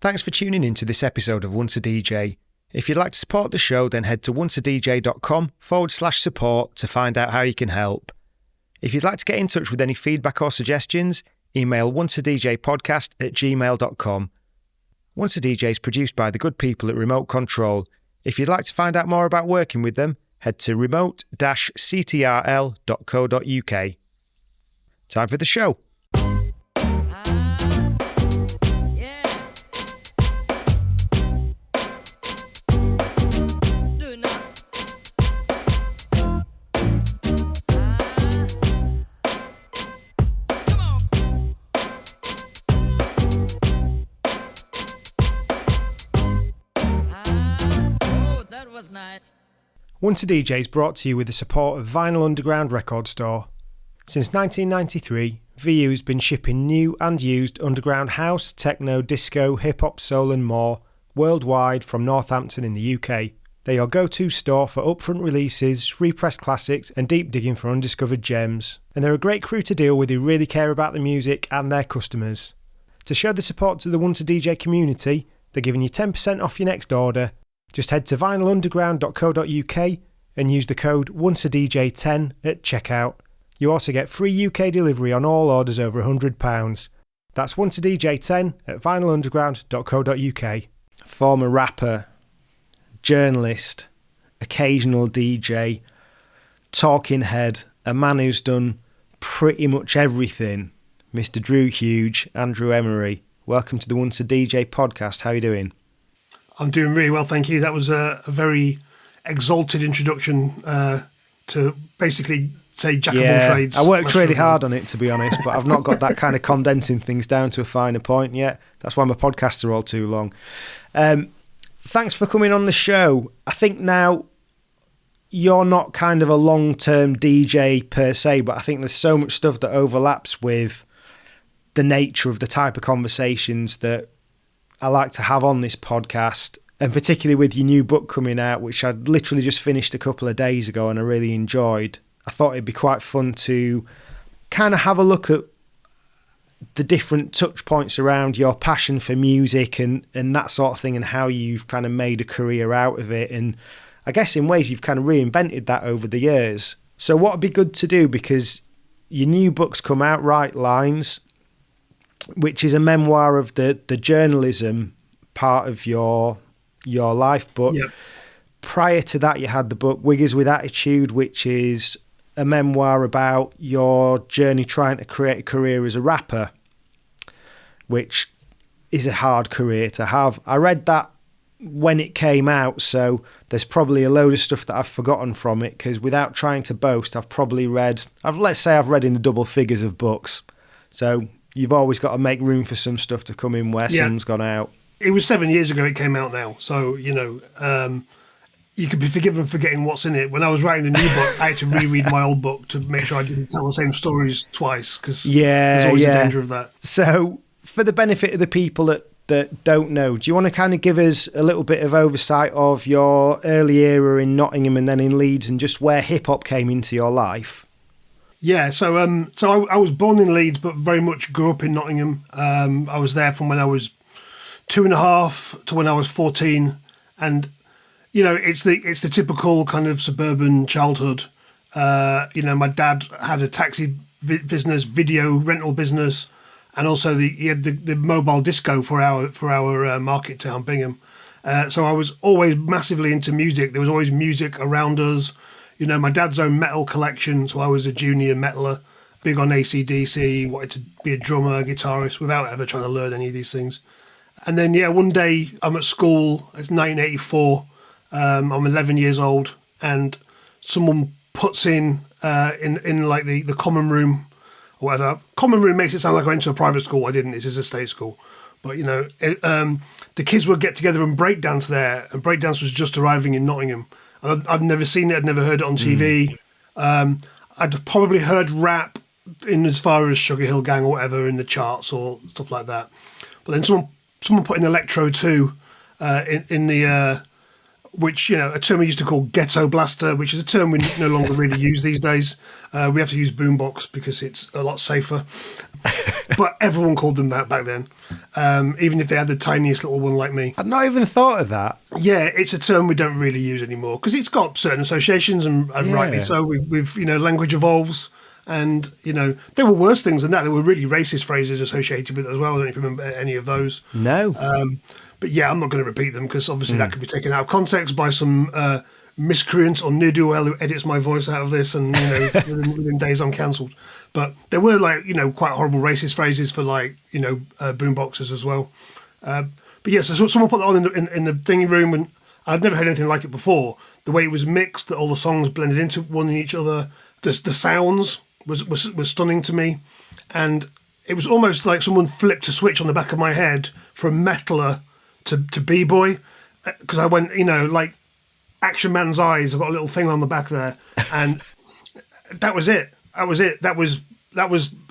Thanks for tuning in to this episode of Once a DJ. If you'd like to support the show, then head to onceadj.com/support to find out how you can help. If you'd like to get in touch with any feedback or suggestions, email onceadjpodcast@gmail.com. Once a DJ is produced by the good people at Remote Control. If you'd like to find out more about working with them, head to remote-ctrl.co.uk. Time for the show. Once a DJ is brought to you with the support of Vinyl Underground Record Store. Since 1993, VU has been shipping new and used underground house, techno, disco, hip-hop, soul and more worldwide from Northampton in the UK. They're your go-to store for upfront releases, repressed classics and deep digging for undiscovered gems. And they're a great crew to deal with who really care about the music and their customers. To show the support to the Once a DJ community, they're giving you 10% off your next order. Just head to vinylunderground.co.uk and use the code ONCEADJ10 at checkout. You also get free UK delivery on all orders over £100. That's ONCEADJ10 at vinylunderground.co.uk. Former rapper, journalist, occasional DJ, talking head, a man who's done pretty much everything, Mr. Drew Huge, Andrew Emery. Welcome to the Once a DJ podcast. How are you doing? I'm doing really well, thank you. That was a very exalted introduction to basically say jack of all trades. I worked really hard on it, to be honest, but I've not got that kind of condensing things down to a finer point yet. That's why my podcasts are all too long. Thanks for coming on the show. I think now you're not kind of a long-term DJ per se, but I think there's so much stuff that overlaps with the nature of the type of conversations that I like to have on this podcast, and particularly with your new book coming out, which I literally just finished a couple of days ago and I really enjoyed. I thought it'd be quite fun to kind of have a look at the different touch points around your passion for music and that sort of thing, and how you've kind of made a career out of it. And I guess in ways you've kind of reinvented that over the years. So what would be good to do, because your new book's come out, Right Lines, which is a memoir of the journalism part of your life. But prior to that, you had the book Wiggers with Attitude, which is a memoir about your journey trying to create a career as a rapper, which is a hard career to have. I read that when it came out, so there's probably a load of stuff that I've forgotten from it, because without trying to boast, I've read in the double figures of books. So you've always got to make room for some stuff to come in where some's gone out. It was 7 years ago it came out now. So, you could be forgiven for forgetting what's in it. When I was writing the new book, I had to reread my old book to make sure I didn't tell the same stories twice, because there's always a danger of that. So for the benefit of the people that don't know, do you want to kind of give us a little bit of oversight of your early era in Nottingham and then in Leeds, and just where hip-hop came into your life? Yeah, so I was born in Leeds, but very much grew up in Nottingham. I was there from when I was 2.5 to when I was 14, and it's the typical kind of suburban childhood. My dad had a taxi business, video rental business, and also he had the mobile disco for our market town, Bingham. So I was always massively into music. There was always music around us. My dad's own metal collection, so I was a junior metaler, big on AC/DC, wanted to be a drummer, guitarist, without ever trying to learn any of these things. And then, one day I'm at school, it's 1984, I'm 11 years old, and someone puts in like the common room, or whatever. Common room makes it sound like I went to a private school. I didn't, it's just a state school. But, the kids would get together and breakdance there, and breakdance was just arriving in Nottingham. I'd never seen it, I'd never heard it on TV. I'd probably heard rap in as far as Sugar Hill Gang or whatever in the charts or stuff like that. But then someone put in Electro 2 in the which, a term we used to call ghetto blaster, which is a term we no longer really use these days. We have to use boombox because it's a lot safer. But everyone called them that back then, even if they had the tiniest little one like me. I'd not even thought of that. Yeah, it's a term we don't really use anymore because it's got certain associations, and rightly so. We've language evolves, and there were worse things than that. There were really racist phrases associated with it as well. I don't know if you remember any of those. No. But yeah, I'm not going to repeat them because obviously that could be taken out of context by some miscreant or ne'er-do-well who edits my voice out of this, and within days I'm cancelled. But there were quite horrible racist phrases for boomboxers as well. But yeah, so someone put that on in the thingy room, and I'd never heard anything like it before. The way it was mixed, that all the songs blended into one and each other, the sounds was stunning to me, and it was almost like someone flipped a switch on the back of my head from metaler to b-boy, because I went like Action Man's eyes. I've got a little thing on the back there, and that was it. That was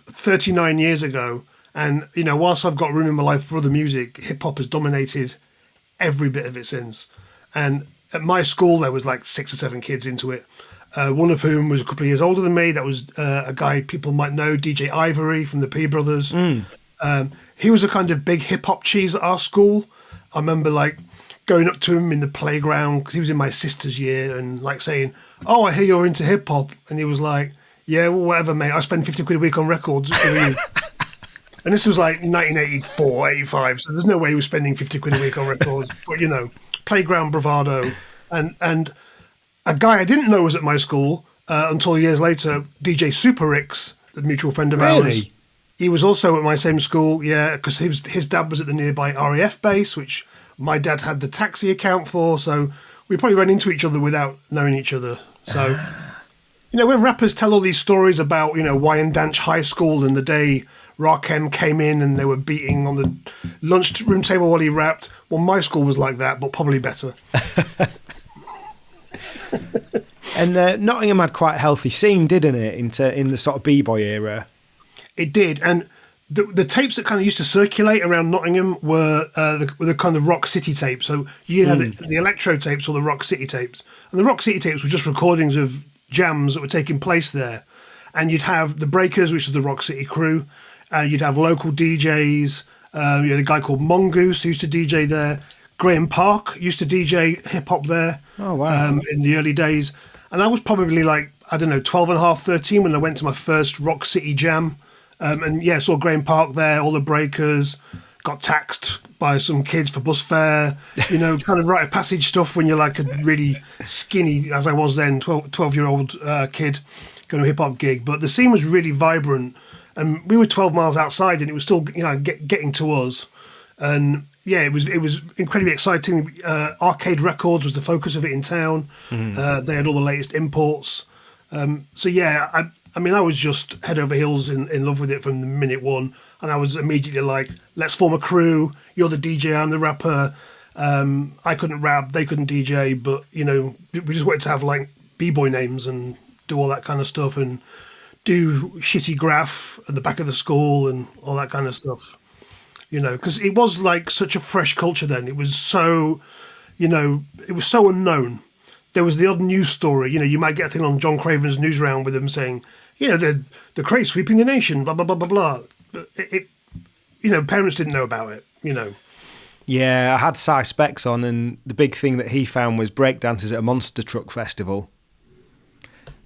39 years ago, and whilst I've got room in my life for other music, hip hop has dominated every bit of it since. And at my school there was like 6 or 7 kids into it, one of whom was a couple of years older than me. That was a guy people might know, DJ Ivory from the P Brothers. He was a kind of big hip hop cheese at our school. I remember going up to him in the playground because he was in my sister's year, and saying, "Oh, I hear you're into hip hop," and he was like, "Yeah, well, whatever, mate. I spend 50 quid a week on records." And this was 1984, 85, so there's no way he was spending 50 quid a week on records. But playground bravado, and a guy I didn't know was at my school until years later, DJ Super Rix, a mutual friend of ours. He was also at my same school, yeah, because his dad was at the nearby RAF base, which my dad had the taxi account for, so we probably ran into each other without knowing each other. So, when rappers tell all these stories about, Wyandanch High School and the day Rakim came in and they were beating on the lunchroom table while he rapped, well, my school was like that, but probably better. And Nottingham had quite a healthy scene, didn't it, in the sort of b-boy era? It did, and the tapes that kind of used to circulate around Nottingham were the kind of Rock City tapes. So you had the electro tapes or the Rock City tapes, and the Rock City tapes were just recordings of jams that were taking place there. And you'd have the Breakers, which is the Rock City crew, and you'd have local DJs. You had a guy called Mongoose who used to DJ there. Graham Park used to DJ hip hop there. Oh wow! In the early days, and I was probably 12 and a half, 13 when I went to my first Rock City jam. And yeah, saw Graham Park there, all the Breakers, got taxed by some kids for bus fare, kind of rite of passage stuff when you're a really skinny, as I was then, 12-year-old kid going to a hip hop gig. But the scene was really vibrant, and we were 12 miles outside, and it was still getting to us. And yeah, it was incredibly exciting. Arcade Records was the focus of it in town. They had all the latest imports. So yeah, I was just head over heels in love with it from the minute one, and I was immediately like, let's form a crew. You're the DJ, I'm the rapper. I couldn't rap, they couldn't DJ, but we just wanted to have b-boy names and do all that kind of stuff, and do shitty graph at the back of the school and all that kind of stuff. Because it was such a fresh culture then. It was so, it was so unknown. There was the odd news story. You might get a thing on John Craven's news round with them saying, the Cray sweeping the nation, blah, blah, blah, blah, blah. But parents didn't know about it, Yeah, I had Cy Specs on, and the big thing that he found was breakdancers at a monster truck festival.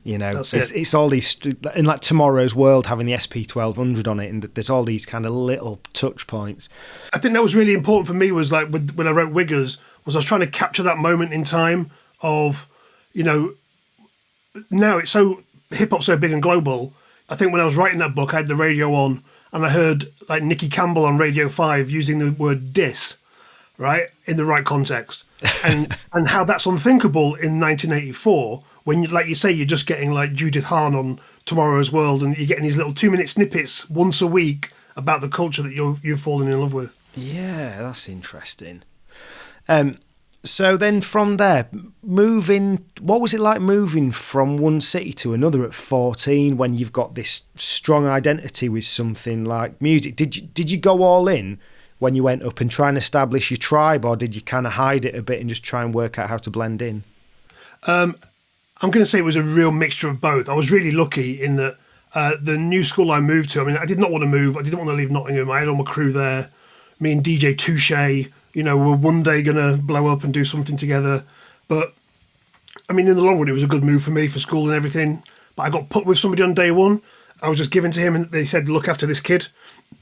It's all these, in Tomorrow's World having the SP1200 on it, and there's all these kind of little touch points. I think that was really important for me, was when I wrote Wiggers, was I was trying to capture that moment in time of, now it's so, hip-hop's so big and global. I think when I was writing that book, I had the radio on, and I heard Nicky Campbell on Radio 5 using the word diss, right, in the right context. And how that's unthinkable in 1984, when, you say, you're just getting Judith Hahn on Tomorrow's World, and you're getting these little 2-minute snippets once a week about the culture that you've fallen in love with. Yeah, that's interesting. So then from there, what was it like moving from one city to another at 14 when you've got this strong identity with something like music? Did you go all in when you went up and try and establish your tribe, or did you kind of hide it a bit and just try and work out how to blend in? I'm going to say it was a real mixture of both. I was really lucky in that the new school I moved to, I mean, I did not want to move. I didn't want to leave Nottingham. I had all my crew there. Me and DJ Touche, we're one day going to blow up and do something together. But, I mean, in the long run, it was a good move for me for school and everything. But I got put with somebody on day one. I was just given to him and they said, look after this kid.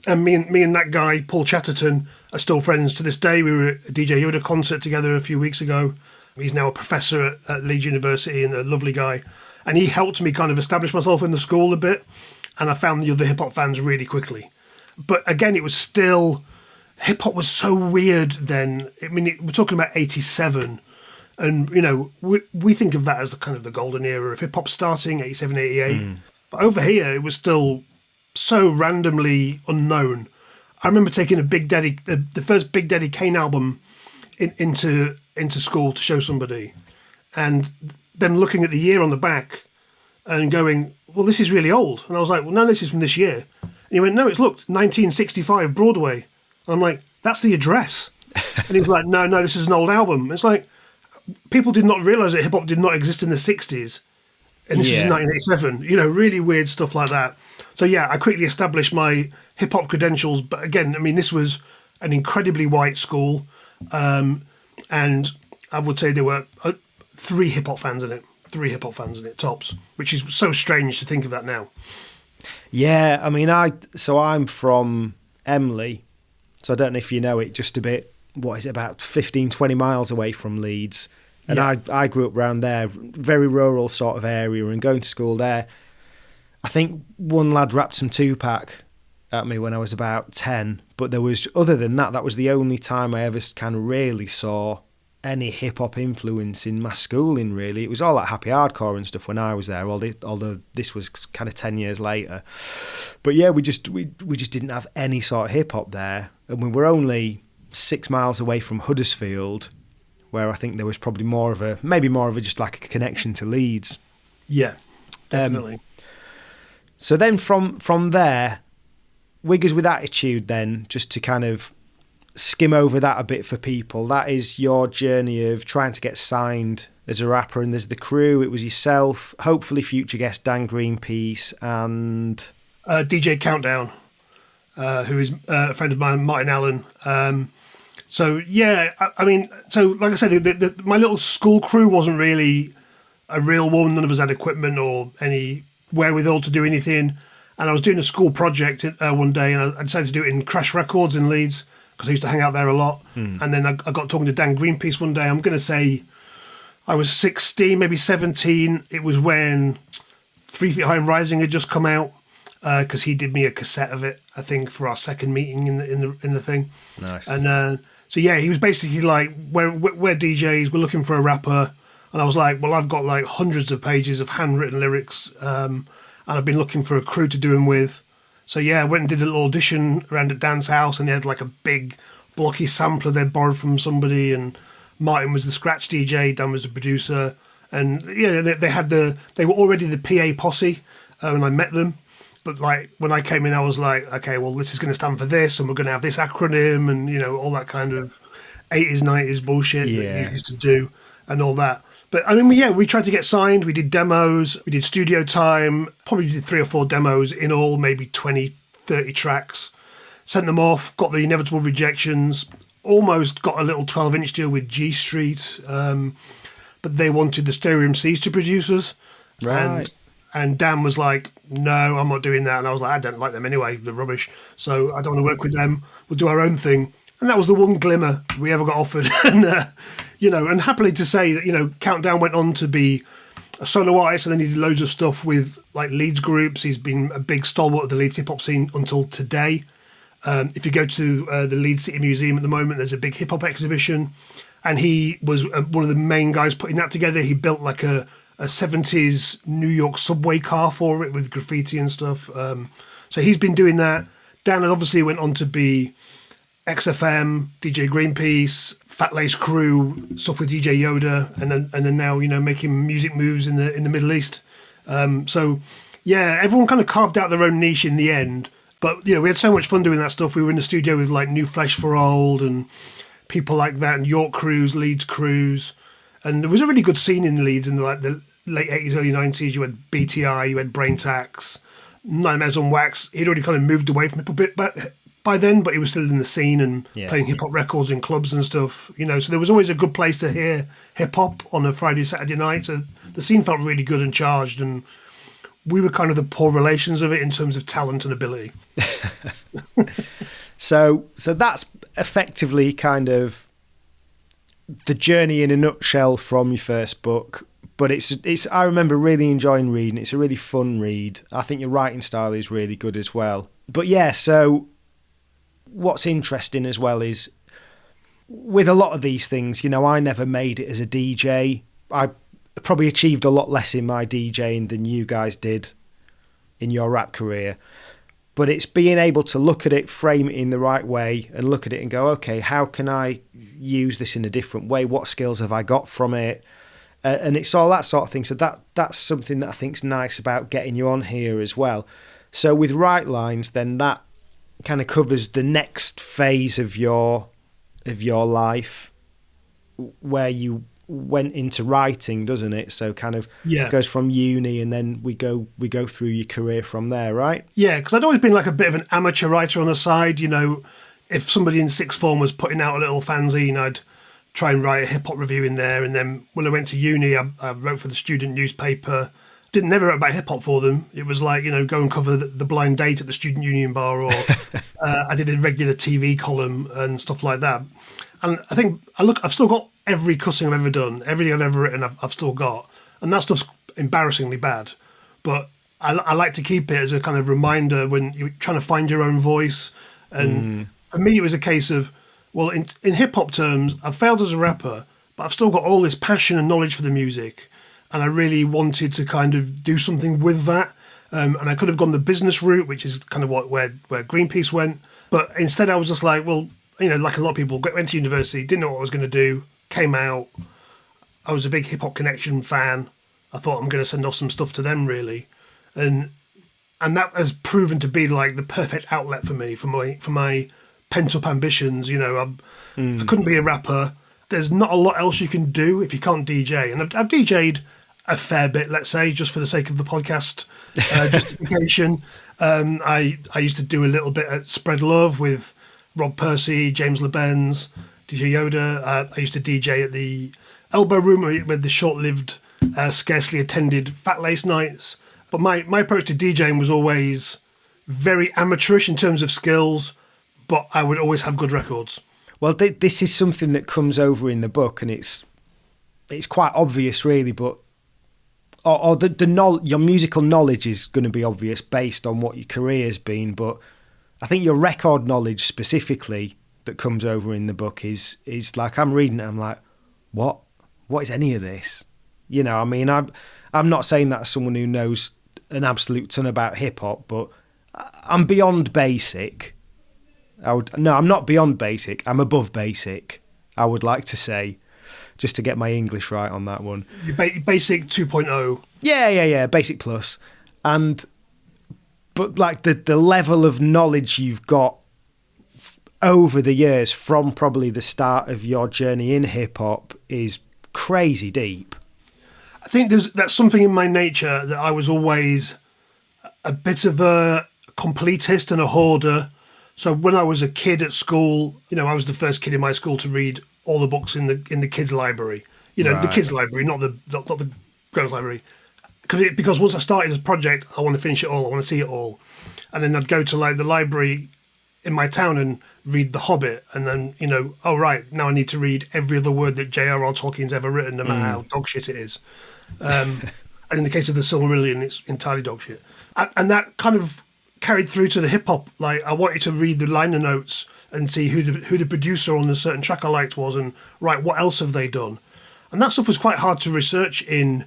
And me and that guy, Paul Chatterton, are still friends to this day. We were at a DJ Yoda concert together a few weeks ago. He's now a professor at Leeds University and a lovely guy. And he helped me kind of establish myself in the school a bit. And I found the other hip-hop fans really quickly. But again, it was still... Hip-hop was so weird then. I mean, we're talking about 87. And, we think of that as kind of the golden era of hip-hop starting, 87, 88. But over here, it was still so randomly unknown. I remember taking a Big Daddy, the first Big Daddy Kane album into school to show somebody, and them looking at the year on the back and going, well, this is really old. And I was like, well, no, this is from this year. And he went, no, it's looked 1965 Broadway. And I'm like, that's the address. And he was like, no, this is an old album. It's like, people did not realise that hip-hop did not exist in the 60s. And this was 1987, really weird stuff like that. So, yeah, I quickly established my hip-hop credentials. But again, I mean, this was an incredibly white school. And I would say there were 3 hip-hop fans in it. 3 hip-hop fans in it, tops. Which is so strange to think of that now. Yeah, I mean, I'm from Emley. So I don't know if you know it, just a bit, what is it, about 15, 20 miles away from Leeds. And I grew up around there, very rural sort of area, and going to school there. I think one lad rapped some Tupac at me when I was about 10, but other than that, that was the only time I ever kind of really saw any hip-hop influence in my schooling, really. It was all like happy hardcore and stuff when I was there, although this was kind of 10 years later. But yeah, we just didn't have any sort of hip-hop there. And we were only 6 miles away from Huddersfield, where I think there was probably more of a just like a connection to Leeds. Yeah, definitely. So then from there, Wiggers with Attitude then, just to kind of skim over that a bit for people, that is your journey of trying to get signed as a rapper, and there's the crew. It was yourself, hopefully future guest Dan Greenpeace, and... DJ Countdown, who is a friend of mine, Martin Allen. So, yeah, I mean, so like I said, my little school crew wasn't really a real one. None of us had equipment or any wherewithal to do anything. And I was doing a school project one day, and I decided to do it in Crash Records in Leeds, because I used to hang out there a lot. And then I got talking to Dan Greenpeace one day. I'm going to say I was 16, maybe 17. It was when 3 Feet High and Rising had just come out, because he did me a cassette of it, I think, for our second meeting in the thing. Nice. And so yeah, he was basically like, we're DJs, we're looking for a rapper. And I was like, well, I've got like hundreds of pages of handwritten lyrics, and I've been looking for a crew to do them with. So yeah, I went and did a little audition around at Dan's house, and they had like a big blocky sampler they'd borrowed from somebody, and Martin was the scratch DJ, Dan was the producer. And yeah, they were already the PA posse when I met them. But like when I came in, I was like, okay, well, this is going to stand for this, and we're going to have this acronym, and all that kind of 80s, 90s bullshit that you used to do, and all that. But I mean, yeah, we tried to get signed. We did demos, we did studio time, probably did 3 or 4 demos in all, maybe 20, 30 tracks. Sent them off, got the inevitable rejections. Almost got a little 12-inch deal with G Street, but they wanted the Stereo MCs to produce us, right? And Dan was like, no, I'm not doing that. And I was like, I don't like them anyway, they're rubbish. So I don't want to work with them. We'll do our own thing. And that was the one glimmer we ever got offered. And, and happily to say that, Countdown went on to be a solo artist, and then he did loads of stuff with like Leeds groups. He's been a big stalwart of the Leeds hip-hop scene until today. If you go to the Leeds City Museum at the moment, there's a big hip-hop exhibition. And he was one of the main guys putting that together. He built like a 70s New York subway car for it with graffiti and stuff. So he's been doing that. Dan obviously went on to be XFM, DJ Greenpeace, Fat Lace Crew, stuff with DJ Yoda, and then now making music moves in the Middle East. So yeah, everyone kind of carved out their own niche in the end, But, we had so much fun doing that stuff. We were in the studio with like New Flesh for Old and people like that, and York Crews, Leeds Crews. And there was a really good scene in Leeds in the late 80s, early 90s. You had BTI, you had Brain Tax, Nightmares on Wax. He'd already kind of moved away from it a bit by then, but he was still in the scene and playing hip-hop records in clubs and stuff. So there was always a good place to hear hip-hop on a Friday, Saturday night. So the scene felt really good and charged, and we were kind of the poor relations of it in terms of talent and ability. So that's effectively kind of the journey in a nutshell from your first book. But it's I remember really enjoying reading. It's a really fun read. I think your writing style is really good as well. But yeah, so what's interesting as well is with a lot of these things, I never made it as a DJ. I probably achieved a lot less in my DJing than you guys did in your rap career. But it's being able to look at it, frame it in the right way, and look at it and go, okay, how can I use this in a different way? What skills have I got from it? And it's all that sort of thing. So that's something that I think's nice about getting you on here as well. So with Right Lines, then that kind of covers the next phase of your life where you went into writing, doesn't it? So kind of goes from uni, and then we go through your career from there, right? Yeah, because I'd always been like a bit of an amateur writer on the side. If somebody in sixth form was putting out a little fanzine, I'd try and write a hip hop review in there. And then when I went to uni, I wrote for the student newspaper. Never wrote about hip hop for them. It was like, go and cover the blind date at the student union bar, or I did a regular TV column and stuff like that. And I think I've still got every cussing I've ever done, everything I've ever written, I've still got, and that stuff's embarrassingly bad. But I like to keep it as a kind of reminder when you're trying to find your own voice. And for me, it was a case of, well, in hip hop terms, I've failed as a rapper, but I've still got all this passion and knowledge for the music, and I really wanted to kind of do something with that. And I could have gone the business route, which is kind of where Greenpeace went, but instead I was just like, well, like a lot of people, went to university, didn't know what I was going to do, came out. I was a big Hip Hop Connection fan. I thought I'm going to send off some stuff to them, really, and that has proven to be like the perfect outlet for me, for my pent up ambitions. I couldn't be a rapper. There's not a lot else you can do if you can't DJ, and I've DJ'd a fair bit, let's say, just for the sake of the podcast justification. I used to do a little bit at Spread Love with Rob Percy, James LeBenz, DJ Yoda. I used to DJ at the Elbow Room with the short-lived, scarcely attended Fat Lace nights. But my approach to DJing was always very amateurish in terms of skills, but I would always have good records. Well, this is something that comes over in the book, and it's quite obvious, really. But your musical knowledge is going to be obvious based on what your career's been. But I think your record knowledge specifically that comes over in the book is like, I'm reading it, I'm like, what is any of this? I mean, I'm not saying that as someone who knows an absolute ton about hip hop, but I'm beyond basic. I'm not beyond basic. I'm above basic, I would like to say, just to get my English right on that one. Basic 2.0. Yeah, basic plus. But like the level of knowledge you've got over the years from probably the start of your journey in hip hop is crazy deep. I think that's something in my nature, that I was always a bit of a completist and a hoarder. So when I was a kid at school, I was the first kid in my school to read all the books in the kids' library. Right. The kids' library, not the girls' library. Because once I started this project, I want to finish it all. I want to see it all. And then I'd go to like the library in my town and read The Hobbit. And then, oh, right, now I need to read every other word that J.R.R. Tolkien's ever written, no matter how dog shit it is. And in the case of the Silmarillion, it's entirely dog shit. And that kind of carried through to the hip hop. Like, I wanted to read the liner notes and see who the producer on a certain track I liked was, and right, what else have they done? And that stuff was quite hard to research in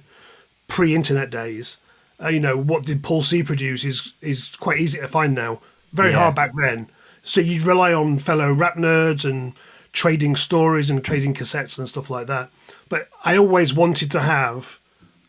pre-internet days. What did Paul C produce is quite easy to find now. Very hard back then. So you'd rely on fellow rap nerds and trading stories and trading cassettes and stuff like that. But I always wanted to have,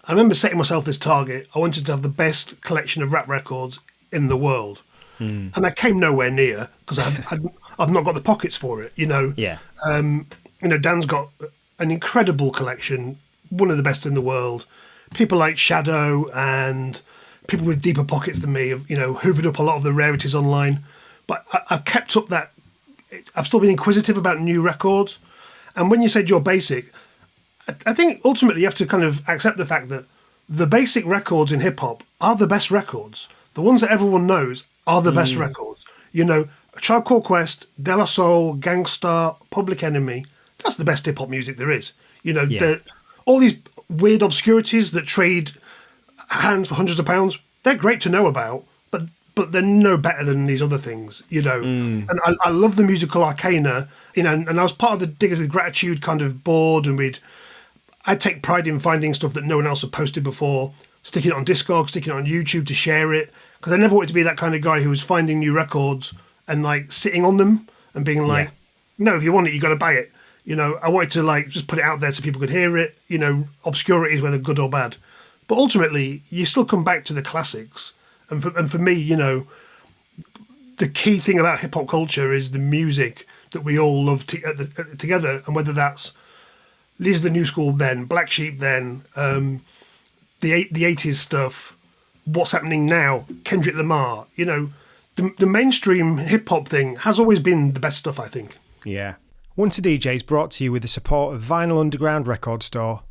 I remember setting myself this target, I wanted to have the best collection of rap records in the world. And I came nowhere near because I've not got the pockets for it, you know. Yeah. Dan's got an incredible collection, one of the best in the world. People like Shadow and people with deeper pockets than me have, hoovered up a lot of the rarities online. But I've kept up that. I've still been inquisitive about new records. And when you said you're basic, I think ultimately you have to kind of accept the fact that the basic records in hip hop are the best records. The ones that everyone knows are the best records. Tribe Called Quest, De La Soul, Gangstar, Public Enemy. That's the best hip hop music there is. All these weird obscurities that trade hands for hundreds of pounds, they're great to know about, but they're no better than these other things, And I love the musical arcana, and I was part of the Diggers with Gratitude kind of board, and I'd take pride in finding stuff that no one else had posted before, sticking it on Discog, sticking it on YouTube to share it, because I never wanted to be that kind of guy who was finding new records and like sitting on them and being like, no, if you want it, you got to buy it. I wanted to like just put it out there so people could hear it, obscurities, whether good or bad. But ultimately, you still come back to the classics. And for me, the key thing about hip hop culture is the music that we all love together. And whether that's Liz the New School then, Black Sheep then, the 80s stuff, what's happening now, Kendrick Lamar, the mainstream hip hop thing has always been the best stuff, I think. Yeah. Once a DJ is brought to you with the support of Vinyl Underground Record Store.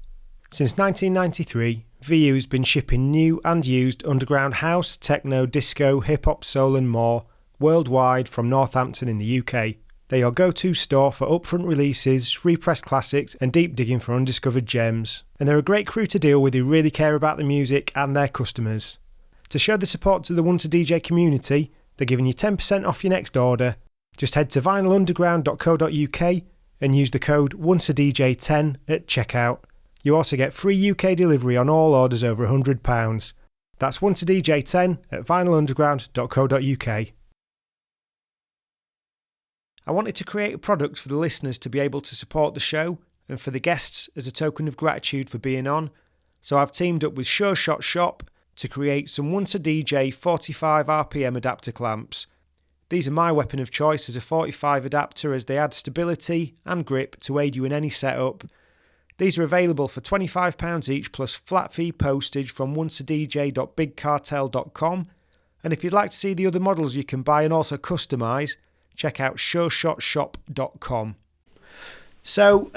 Since 1993, VU has been shipping new and used underground house, techno, disco, hip-hop, soul and more worldwide from Northampton in the UK. They're your go-to store for upfront releases, repressed classics and deep digging for undiscovered gems. And they're a great crew to deal with who really care about the music and their customers. To show the support to the Once a DJ community, they're giving you 10% off your next order. Just head to vinylunderground.co.uk and use the code ONCEADJ10 at checkout. You also get free UK delivery on all orders over £100. That's ONCEADJ10 at vinylunderground.co.uk. I wanted to create a product for the listeners to be able to support the show and for the guests as a token of gratitude for being on, so I've teamed up with Sure Shot Shop to create some Once a DJ 45 RPM adapter clamps. These are my weapon of choice as a 45 adapter as they add stability and grip to aid you in any setup. These are available for £25 each plus flat fee postage from onceadj.bigcartel.com, and if you'd like to see the other models you can buy and also customise, check out sureshotshop.com. So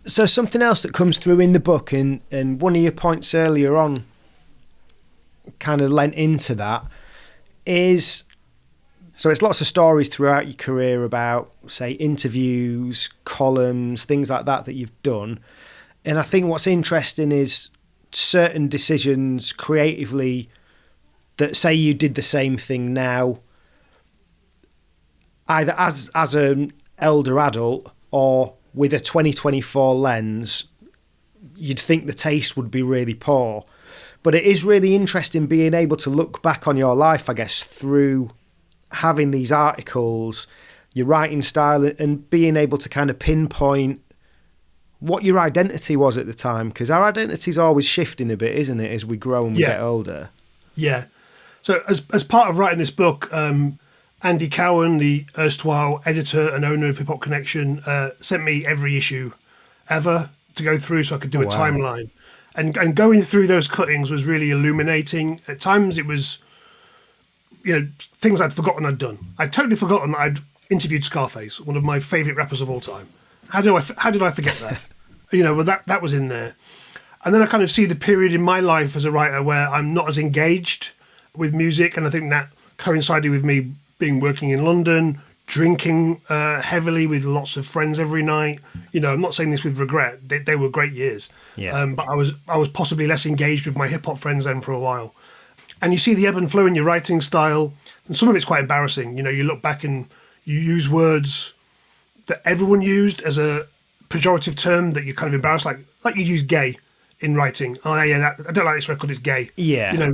something else that comes through in the book, and one of your points earlier on kind of lent into that, is... So it's lots of stories throughout your career about, say, interviews, columns, things like that you've done. And I think what's interesting is certain decisions creatively that, say, you did the same thing now, either as an elder adult or with a 2024 lens, you'd think the taste would be really poor. But it is really interesting being able to look back on your life, I guess, through having these articles, your writing style, and being able to kind of pinpoint what your identity was at the time, because our identity is always shifting a bit, isn't it, as we grow and we get older. Yeah. So as part of writing this book, Andy Cowan, the erstwhile editor and owner of Hip Hop Connection, sent me every issue ever to go through so I could do a timeline. And going through those cuttings was really illuminating. At times it was, things I'd forgotten I'd done. I'd totally forgotten that I'd interviewed Scarface, one of my favourite rappers of all time. How did I forget that? Well, that was in there. And then I kind of see the period in my life as a writer where I'm not as engaged with music, and I think that coincided with me working in London, drinking heavily with lots of friends every night. I'm not saying this with regret. They were great years. Yeah. But I was possibly less engaged with my hip hop friends then for a while. And you see the ebb and flow in your writing style, and some of it's quite embarrassing. You look back and you use words that everyone used as a pejorative term that you're kind of embarrassed, like you use gay in writing. Oh yeah, I don't like this record, it's gay. Yeah.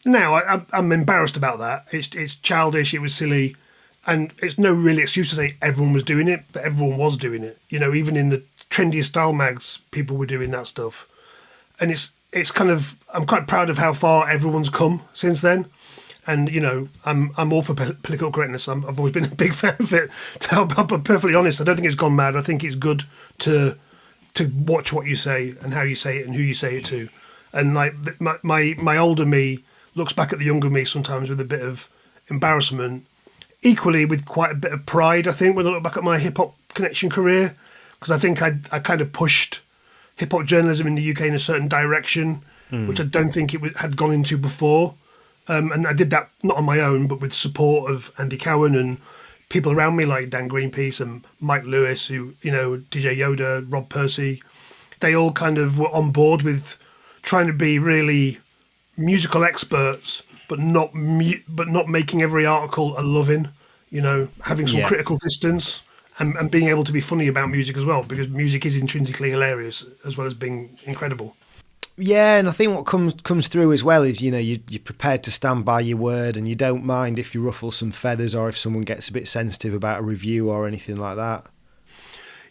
Now I'm embarrassed about that. It's childish, it was silly, and it's no really excuse to say everyone was doing it, but everyone was doing it. Even in the trendiest style mags, people were doing that stuff. And it's kind of, I'm quite proud of how far everyone's come since then. And, I'm all for political correctness. I've always been a big fan of it. I'm perfectly honest. I don't think it's gone mad. I think it's good to watch what you say and how you say it and who you say it to. And like my older me looks back at the younger me sometimes with a bit of embarrassment, equally with quite a bit of pride, I think, when I look back at my hip hop connection career, because I think I kind of pushed hip hop journalism in the UK in a certain direction, which I don't think it had gone into before. And I did that not on my own, but with support of Andy Cowan and people around me like Dan Greenpeace and Mike Lewis, who, DJ Yoda, Rob Percy. They all kind of were on board with trying to be really musical experts, but not making every article a loving, having some critical distance and being able to be funny about music as well, because music is intrinsically hilarious as well as being incredible. Yeah, and I think what comes through as well is, you're prepared to stand by your word and you don't mind if you ruffle some feathers or if someone gets a bit sensitive about a review or anything like that.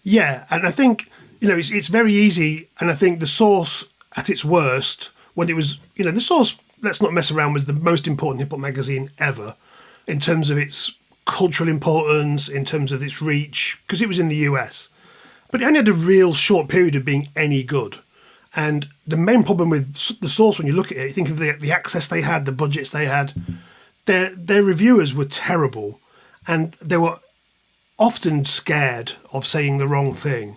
Yeah, and I think, it's very easy, and I think The Source at its worst, when it was, The Source, let's not mess around, was the most important hip-hop magazine ever in terms of its cultural importance, in terms of its reach, because it was in the US. But it only had a real short period of being any good. And the main problem with The Source, when you look at it, you think of the access they had, the budgets they had, their reviewers were terrible. And they were often scared of saying the wrong thing.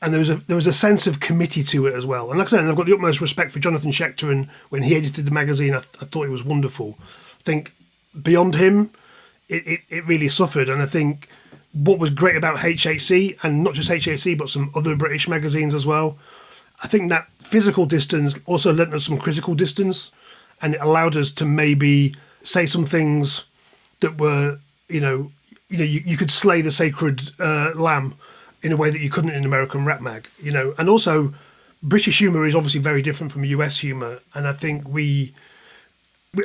And there was a sense of committee to it as well. And like I said, I've got the utmost respect for Jonathan Schechter, and when he edited the magazine, I thought it was wonderful. I think beyond him, it really suffered. And I think what was great about HHC, and not just HHC, but some other British magazines as well, I think that physical distance also lent us some critical distance, and it allowed us to maybe say some things that were, you could slay the sacred lamb in a way that you couldn't in American rap mag, And also, British humour is obviously very different from US humour, and I think we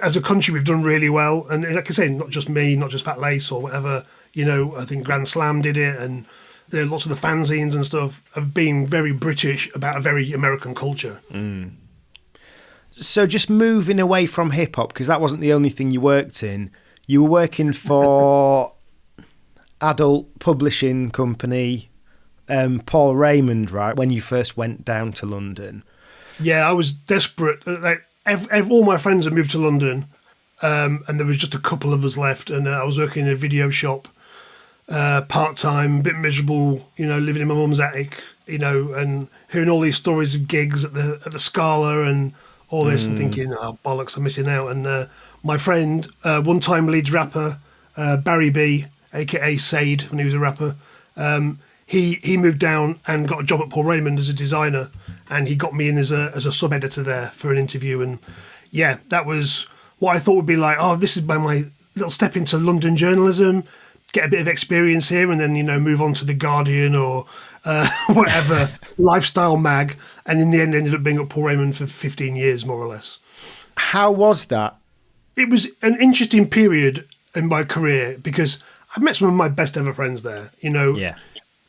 as a country, we've done really well. And like I say, not just me, not just Fat Lace or whatever, I think Grand Slam did it, and lots of the fanzines and stuff have been very British about a very American culture. Mm. So just moving away from hip-hop, because that wasn't the only thing you worked in. You were working for adult publishing company, Paul Raymond, right, when you first went down to London? Yeah, I was desperate. All my friends had moved to London, and there was just a couple of us left, and I was working in a video shop, part-time, a bit miserable, living in my mum's attic, and hearing all these stories of gigs at the Scala and all this, and thinking, oh, bollocks, I'm missing out. And my friend, one-time Leeds rapper, Barry B, a.k.a. Sade, when he was a rapper, he moved down and got a job at Paul Raymond as a designer, and he got me in as a sub-editor there for an interview. And yeah, that was what I thought would be like, oh, this is my little step into London journalism, get a bit of experience here, and then, move on to The Guardian or whatever lifestyle mag. And in the end, ended up being at Paul Raymond for 15 years, more or less. How was that? It was an interesting period in my career because I've met some of my best ever friends there. Yeah.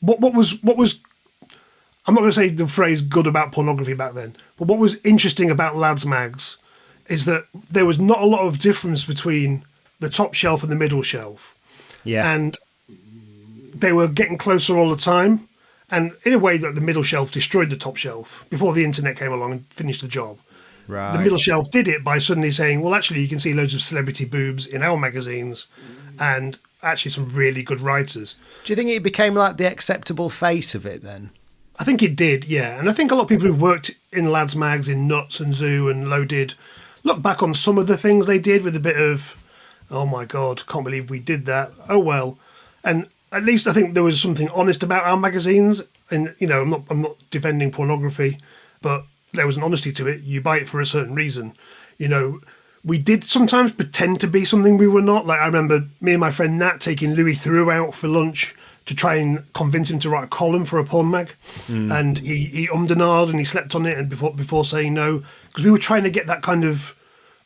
What was I'm not going to say the phrase good about pornography back then, but what was interesting about lads mags is that there was not a lot of difference between the top shelf and the middle shelf. Yeah. And they were getting closer all the time. And in a way that the middle shelf destroyed the top shelf before the internet came along and finished the job. Right. The middle shelf did it by suddenly saying, well, actually, you can see loads of celebrity boobs in our magazines and actually some really good writers. Do you think it became like the acceptable face of it then? I think it did, yeah. And I think a lot of people who've worked in lads mags, in Nuts and Zoo and Loaded, look back on some of the things they did with a bit of, oh my God, can't believe we did that. Oh well. And at least I think there was something honest about our magazines. And, I'm not defending pornography, but there was an honesty to it. You buy it for a certain reason. We did sometimes pretend to be something we were not. Like I remember me and my friend Nat taking Louis Theroux out for lunch to try and convince him to write a column for a porn mag. And he ummed and ahed and he slept on it and before saying no. Because we were trying to get that kind of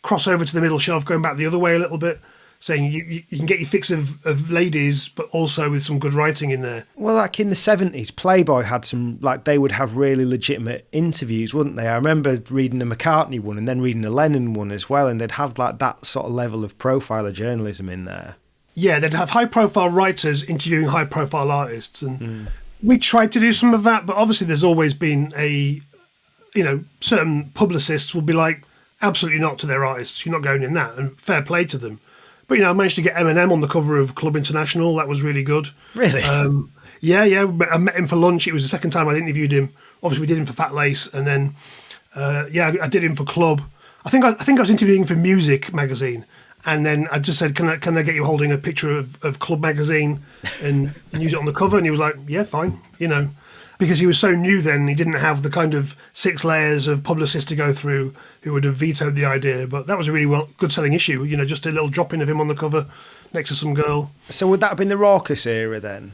crossover to the middle shelf, going back the other way a little bit. saying you can get your fix of ladies, but also with some good writing in there. Well, like in the 70s, Playboy had some, like they would have really legitimate interviews, wouldn't they? I remember reading a McCartney one and then reading a Lennon one as well, and they'd have like that sort of level of profile of journalism in there. Yeah, they'd have high-profile writers interviewing high-profile artists, and we tried to do some of that, but obviously there's always been certain publicists will be like, absolutely not to their artists, you're not going in that, and fair play to them. But, I managed to get Eminem on the cover of Club International. That was really good. Really? Yeah. I met him for lunch. It was the second time I'd interviewed him. Obviously, we did him for Fat Lace, and then, I did him for Club. I think I was interviewing for Music magazine, and then I just said, can I get you holding a picture of Club magazine and use it on the cover? And he was like, yeah, fine, because he was so new then, he didn't have the kind of 6 layers of publicists to go through who would have vetoed the idea. But that was a really good selling issue, just a little drop-in of him on the cover next to some girl. So would that have been the Raucous era then?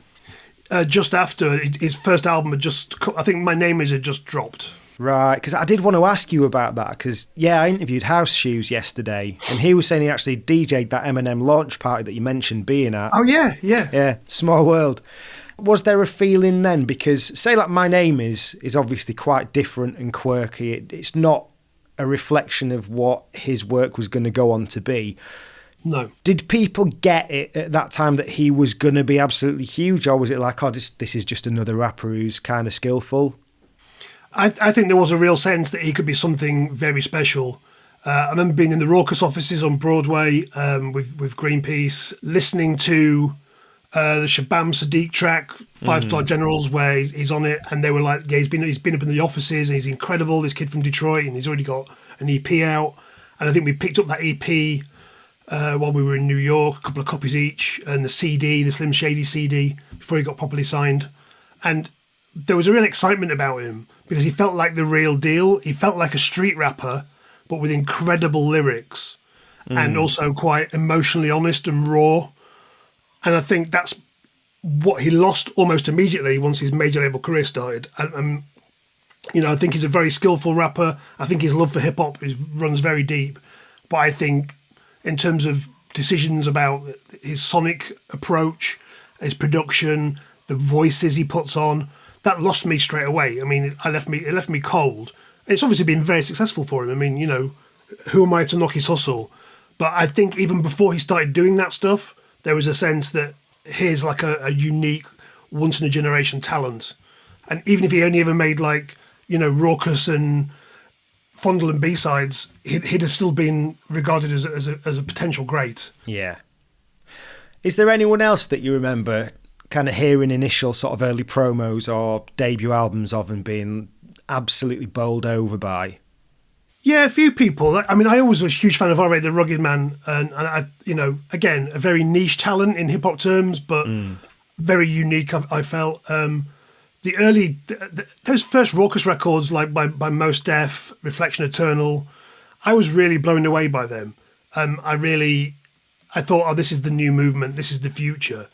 Just after his first album I think My Name Is had just dropped. Right, because I did want to ask you about that, because, I interviewed House Shoes yesterday, and he was saying he actually DJ'd that Eminem launch party that you mentioned being at. Oh, yeah. Yeah, small world. Was there a feeling then, because, say, like My Name Is obviously quite different and quirky, it's not a reflection of what his work was going to go on to be. No. Did people get it at that time that he was going to be absolutely huge, or was it like, this is just another rapper who's kind of skillful? I think there was a real sense that he could be something very special. I remember being in the Raucous offices on Broadway with Greenpeace, listening to the Shabam Sadiq track, 5-Star Generals, where he's on it, and they were like, yeah, he's been up in the offices, and he's incredible, this kid from Detroit, and he's already got an EP out. And I think we picked up that EP while we were in New York, a couple of copies each, and the CD, the Slim Shady CD, before he got properly signed. And there was a real excitement about him because he felt like the real deal. He felt like a street rapper, but with incredible lyrics and also quite emotionally honest and raw. And I think that's what he lost almost immediately once his major label career started. And I think he's a very skillful rapper. I think his love for hip hop runs very deep. But I think in terms of decisions about his sonic approach, his production, the voices he puts on, that lost me straight away. I mean, it left me cold. And it's obviously been very successful for him. I mean, who am I to knock his hustle? But I think even before he started doing that stuff, there was a sense that here's like a unique, once-in-a-generation talent. And even if he only ever made Raucous and Fondle and B-sides, he'd have still been regarded as a potential great. Yeah. Is there anyone else that you remember kind of hearing initial sort of early promos or debut albums of and being absolutely bowled over by? Yeah, a few people. I mean, I always was a huge fan of R.A. the Rugged Man, and I, again, a very niche talent in hip hop terms, but very unique. I felt the early those first Raucous records, like by Mos Def, Reflection Eternal, I was really blown away by them. I thought, oh, this is the new movement, this is the future.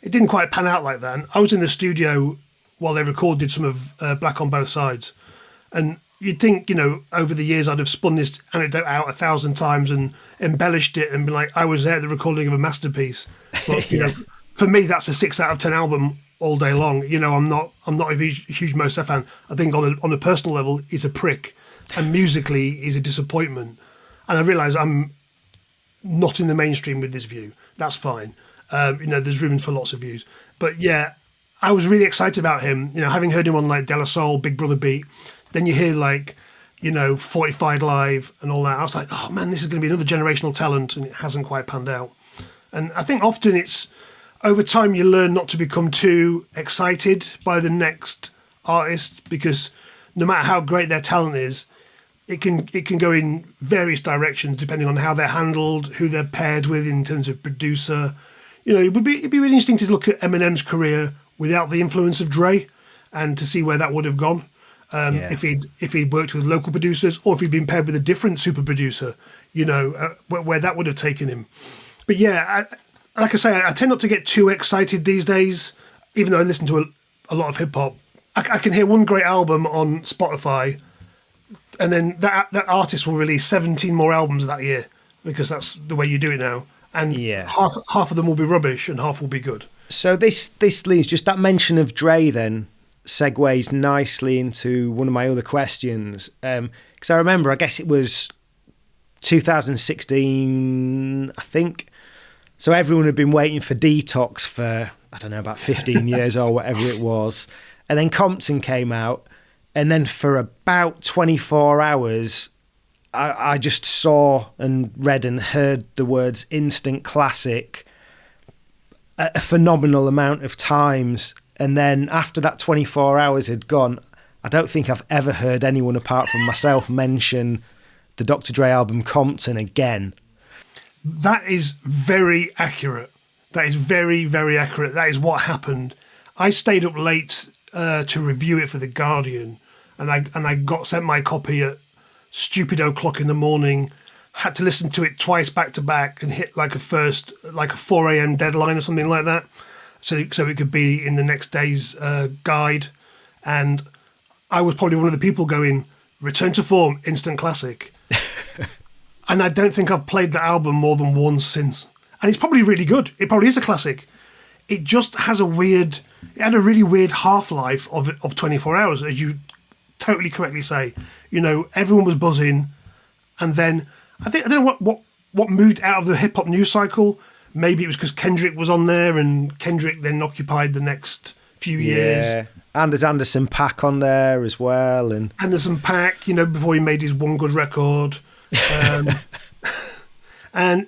It didn't quite pan out like that. And I was in the studio while they recorded some of Black on Both Sides, and you'd think, over the years I'd have spun this anecdote out 1,000 times and embellished it and been like, I was there at the recording of a masterpiece. But, for me, that's a 6 out of 10 album all day long. I'm not a huge Mos Def fan. I think on a personal level, he's a prick, and musically, he's a disappointment. And I realise I'm not in the mainstream with this view. That's fine. There's room for lots of views. But yeah, I was really excited about him. Having heard him on like De La Soul, Big Brother Beat. Then you hear Fortified Live and all that. I was like, oh man, this is going to be another generational talent, and it hasn't quite panned out. And I think often it's over time you learn not to become too excited by the next artist, because no matter how great their talent is, it can go in various directions depending on how they're handled, who they're paired with in terms of producer. It'd be really interesting to look at Eminem's career without the influence of Dre, and to see where that would have gone. If he'd worked with local producers, or if he'd been paired with a different super producer, where that would have taken him. But yeah, like I say, I tend not to get too excited these days, even though I listen to a lot of hip hop. I can hear one great album on Spotify, and then that artist will release 17 more albums that year, because that's the way you do it now. and Yeah. half of them will be rubbish and half will be good. So this leads, just that mention of Dre then segues nicely into one of my other questions. Because I remember, I guess it was 2016, I think. So everyone had been waiting for Detox for, I don't know, about 15 years or whatever it was. And then Compton came out. And then for about 24 hours, I just saw and read and heard the words instant classic a phenomenal amount of times. And then after that 24 hours had gone, I don't think I've ever heard anyone apart from myself mention the Dr. Dre album Compton again. That is very accurate. That is very, very accurate. That is what happened. I stayed up late to review it for The Guardian, and I got sent my copy at stupid o'clock in the morning. Had to listen to it twice back to back and hit like a 4 a.m. deadline or something like that, so it could be in the next day's guide. And I was probably one of the people going, return to form, instant classic. And I don't think I've played the album more than once since. And it's probably really good. It probably is a classic. It just has it had a really weird half-life of 24 hours, as you totally correctly say. You know, everyone was buzzing. And then, I don't know what moved out of the hip-hop news cycle. Maybe it was because Kendrick was on there, and Kendrick then occupied the next few years. Yeah, and there's Anderson .Paak on there as well. And Anderson .Paak, you know, before he made his one good record. And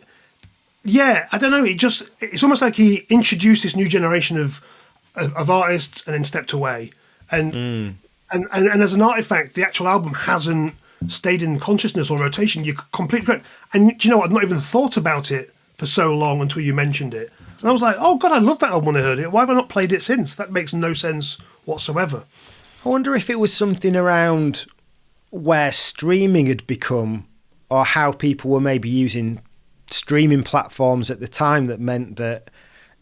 yeah, I don't know. It's almost like he introduced this new generation of artists and then stepped away. And as an artifact, the actual album hasn't stayed in consciousness or rotation. You're completely correct. And do you know what? I'd not even thought about it for so long until you mentioned it. And I was like, oh God, I love that album when I heard it. Why have I not played it since? That makes no sense whatsoever. I wonder if it was something around where streaming had become, or how people were maybe using streaming platforms at the time, that meant that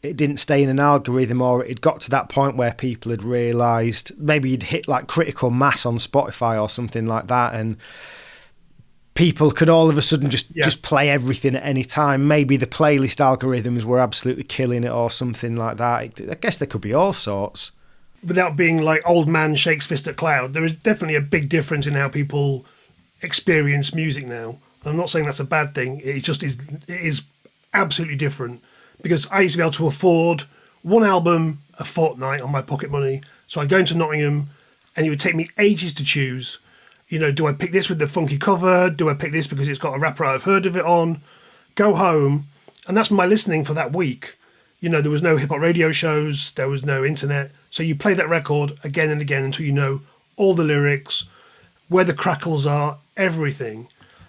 it didn't stay in an algorithm, or it got to that point where people had realised, maybe you'd hit like critical mass on Spotify or something like that, and people could all of a sudden just play everything at any time. Maybe the playlist algorithms were absolutely killing it or something like that. I guess there could be all sorts. Without being like old man shakes fist at cloud, there is definitely a big difference in how people experience music now. I'm not saying that's a bad thing. It is absolutely different, because I used to be able to afford one album a fortnight on my pocket money. So I'd go into Nottingham and it would take me ages to choose, you know, do I pick this with the funky cover? Do I pick this because it's got a rapper I've heard of it on? Go home, and that's my listening for that week. You know, there was no hip-hop radio shows, there was no internet. So you play that record again and again until you know all the lyrics, where the crackles are, everything.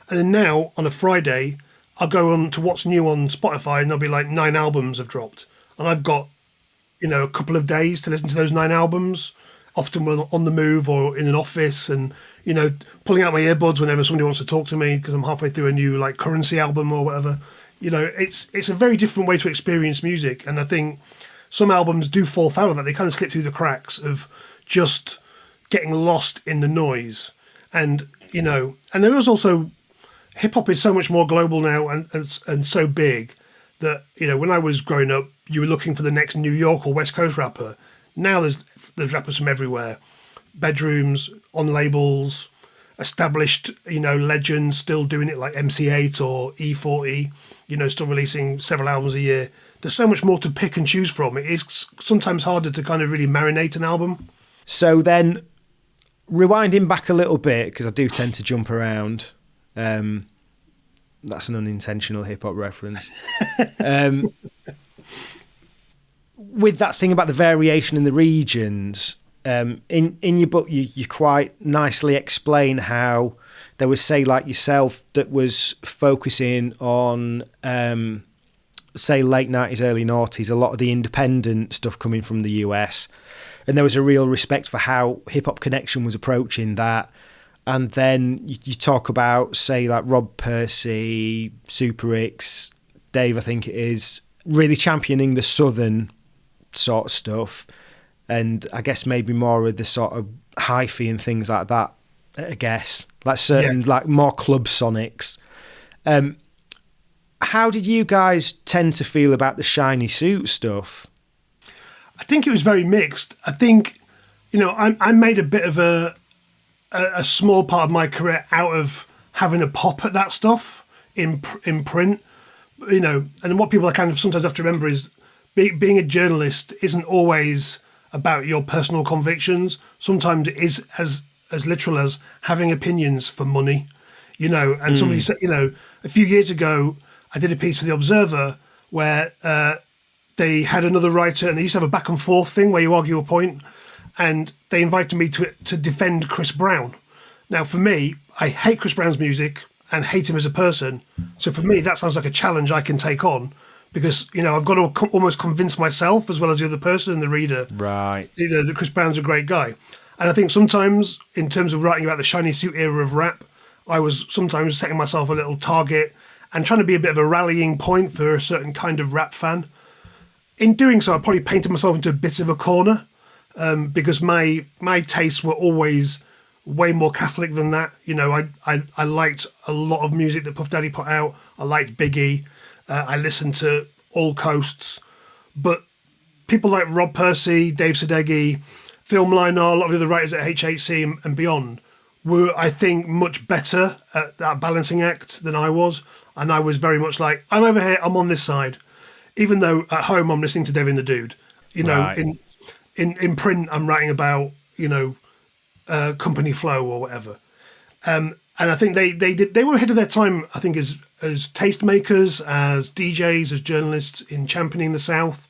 And then now, on a Friday, I'll go on to what's new on Spotify, and there'll be like 9 albums have dropped. And I've got, you know, a couple of days to listen to those 9 albums, often when on the move or in an office, and, you know, pulling out my earbuds whenever somebody wants to talk to me because I'm halfway through a new, like, Currency album or whatever. You know, it's a very different way to experience music. And I think some albums do fall foul of that. They kind of slip through the cracks of just getting lost in the noise. And, you know, and there is also, hip-hop is so much more global now and so big that, you know, when I was growing up, you were looking for the next New York or West Coast rapper. Now there's rappers from everywhere. Bedrooms, on labels, established, you know, legends still doing it, like MC8 or E40, you know, still releasing several albums a year. There's so much more to pick and choose from. It is sometimes harder to kind of really marinate an album. So then, rewinding back a little bit, because I do tend to jump around. That's an unintentional hip-hop reference. With that thing about the variation in the regions, in your book, you quite nicely explain how there was, say, like yourself, that was focusing on, say, late 90s, early 90s, a lot of the independent stuff coming from the US. And there was a real respect for how Hip Hop Connection was approaching that. And then you talk about, say, like Rob Percy, Super X, Dave, I think it is, really championing the Southern sort of stuff. And I guess maybe more of the sort of hi-fi and things like that, I guess. Like certain, like more club sonics. how did you guys tend to feel about the shiny suit stuff? I think it was very mixed. I think, I made a bit of a small part of my career out of having a pop at that stuff in print, and what people kind of sometimes have to remember is being a journalist isn't always about your personal convictions. Sometimes it is as literal as having opinions for money, and somebody said, a few years ago, I did a piece for The Observer where they had another writer and they used to have a back and forth thing where you argue a point, and they invited me to defend Chris Brown. Now, for me, I hate Chris Brown's music and hate him as a person. So for me, that sounds like a challenge I can take on because, I've got to almost convince myself as well as the other person and the reader, right? That Chris Brown's a great guy. And I think sometimes in terms of writing about the shiny suit era of rap, I was sometimes setting myself a little target and trying to be a bit of a rallying point for a certain kind of rap fan. In doing so, I probably painted myself into a bit of a corner because my tastes were always way more Catholic than that. I liked a lot of music that Puff Daddy put out. I liked Biggie. I listened to all coasts. But people like Rob Percy, Dave Sadeghi, Phil Mlynar, a lot of the other writers at HHC and beyond were, I think, much better at that balancing act than I was. And I was very much like, I'm over here, I'm on this side. Even though at home I'm listening to Devin the Dude. Right. In print I'm writing about, company flow or whatever. And I think they were ahead of their time, I think, as tastemakers, as DJs, as journalists in championing the South.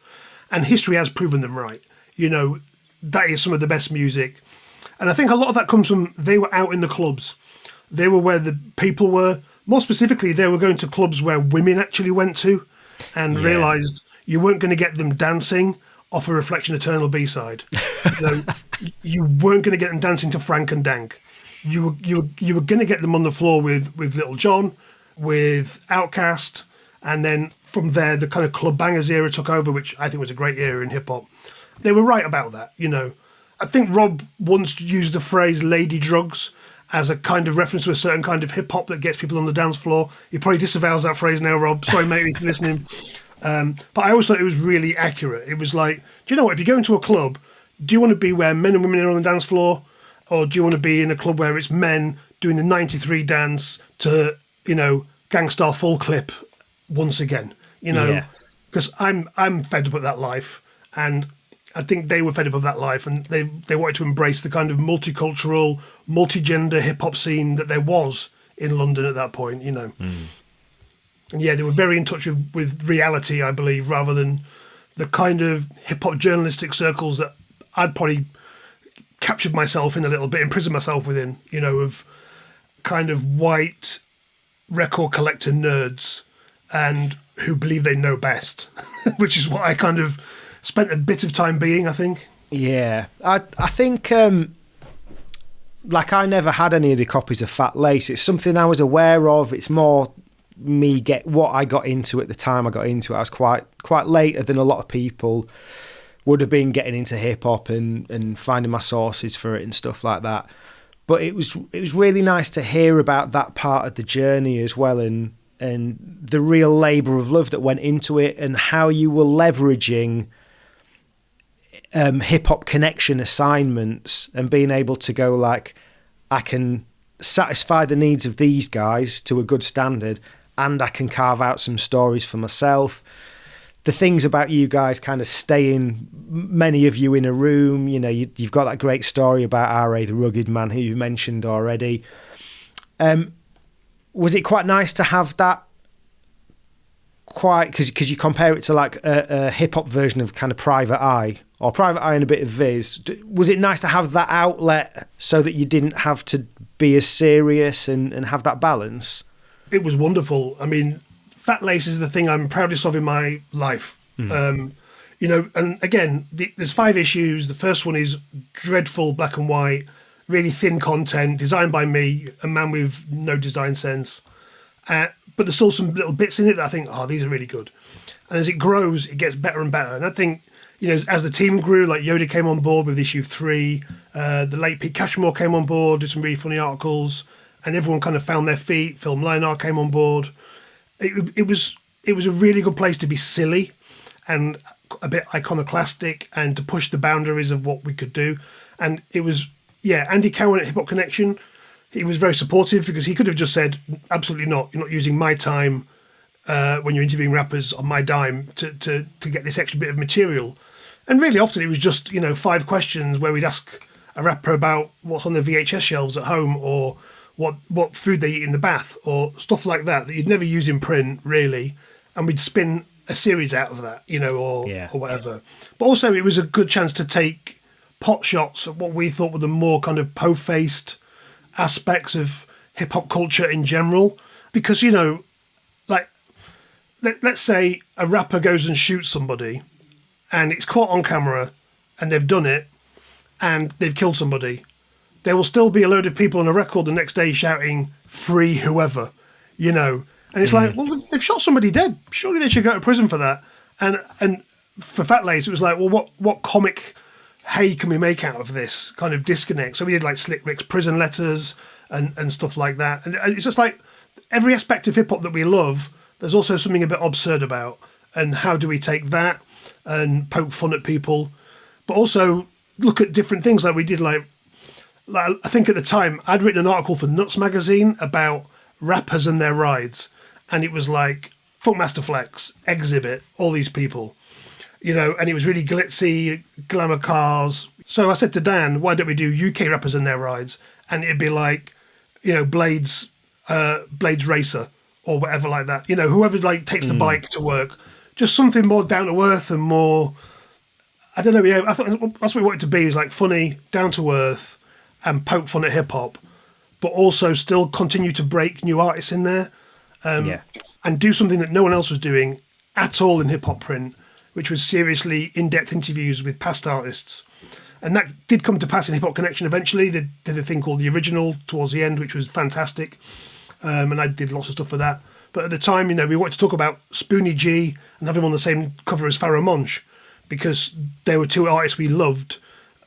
And history has proven them right. That is some of the best music. And I think a lot of that comes from they were out in the clubs. They were where the people were. More specifically, they were going to clubs where women actually went to and realised you weren't going to get them dancing off a Reflection Eternal B-side. You weren't going to get them dancing to Frank and Dank. You were going to get them on the floor with Little John, with Outkast, and then from there the kind of club bangers era took over, which I think was a great era in hip hop. They were right about that, I think Rob once used the phrase "lady drugs" as a kind of reference to a certain kind of hip hop that gets people on the dance floor. He probably disavows that phrase now, Rob. Sorry, mate, if you're listening. But I always thought it was really accurate. It was like, do you know what? If you go into a club, do you want to be where men and women are on the dance floor? Or do you want to be in a club where it's men doing the 93 dance to, Gangstar Full Clip once again? Because I'm fed up with that life. And I think they were fed up with that life, and they wanted to embrace the kind of multicultural, multi-gender hip-hop scene that there was in London at that point, And they were very in touch with reality, I believe, rather than the kind of hip-hop journalistic circles that I'd probably captured myself in a little bit, imprisoned myself within, of kind of white record collector nerds and who believe they know best, which is what I kind of spent a bit of time being, I think. Yeah. I think, I never had any of the copies of Fat Lace. It's something I was aware of. It's more me get what I got into at the time I got into it. I was quite later than a lot of people would have been getting into hip-hop and finding my sources for it and stuff like that. But it was really nice to hear about that part of the journey as well, and the real labour of love that went into it, and how you were leveraging hip-hop connection assignments and being able to go like, I can satisfy the needs of these guys to a good standard, and I can carve out some stories for myself. The things about you guys kind of staying, many of you in a room, you've got that great story about R.A. the Rugged Man, who you mentioned already. Was it quite nice to have that because you compare it to like a hip-hop version of kind of Private Eye, or Private Eye and a bit of Viz. Was it nice to have that outlet so that you didn't have to be as serious and have that balance? It was wonderful. I mean, Fat Lace is the thing I'm proudest of in my life. And again, there's 5 issues. The first one is dreadful black and white, really thin content, designed by me, a man with no design sense. But there's still some little bits in it that I think, these are really good. And as it grows, it gets better and better. And I think, as the team grew, like Yoda came on board with issue 3, the late Pete Cashmore came on board, did some really funny articles, and everyone kind of found their feet. Phil Mlynar came on board. it was a really good place to be silly and a bit iconoclastic and to push the boundaries of what we could do. And it was, Andy Cowan at Hip Hop Connection, he was very supportive because he could have just said, absolutely not, you're not using my time when you're interviewing rappers on my dime to get this extra bit of material. And really often it was just, 5 questions where we'd ask a rapper about what's on the VHS shelves at home or what food they eat in the bath or stuff like that you'd never use in print, really. And we'd spin a series out of that, or whatever. But also it was a good chance to take pot shots at what we thought were the more kind of po-faced aspects of hip-hop culture in general. Because, like, let's say a rapper goes and shoots somebody and it's caught on camera and they've done it and they've killed somebody. There will still be a load of people on a record the next day shouting, free whoever, And it's like, well, they've shot somebody dead. Surely they should go to prison for that. And for Fat Lace, it was like, well, what comic hay can we make out of this kind of disconnect? So we did like Slick Rick's prison letters and stuff like that. And it's just like every aspect of hip-hop that we love, there's also something a bit absurd about. And how do we take that and poke fun at people? But also look at different things like we did. Like I think at the time, I'd written an article for Nuts magazine about rappers and their rides. And it was like Funkmaster Flex, Exhibit, all these people. And it was really glitzy, glamour cars. So I said to Dan, why don't we do UK rappers and their rides? And it'd be like, Blades Racer or whatever like that. Whoever like takes the bike to work. Just something more down to earth and more, I don't know, I thought that's what we wanted to be, is like funny, down to earth and poke fun at hip hop, but also still continue to break new artists in there and do something that no one else was doing at all in hip hop print, which was seriously in-depth interviews with past artists. And that did come to pass in Hip Hop Connection eventually. They did a thing called The Original towards the end, which was fantastic. And I did lots of stuff for that. But at the time, we wanted to talk about Spoonie G and have him on the same cover as Pharoah Monch because they were 2 artists we loved.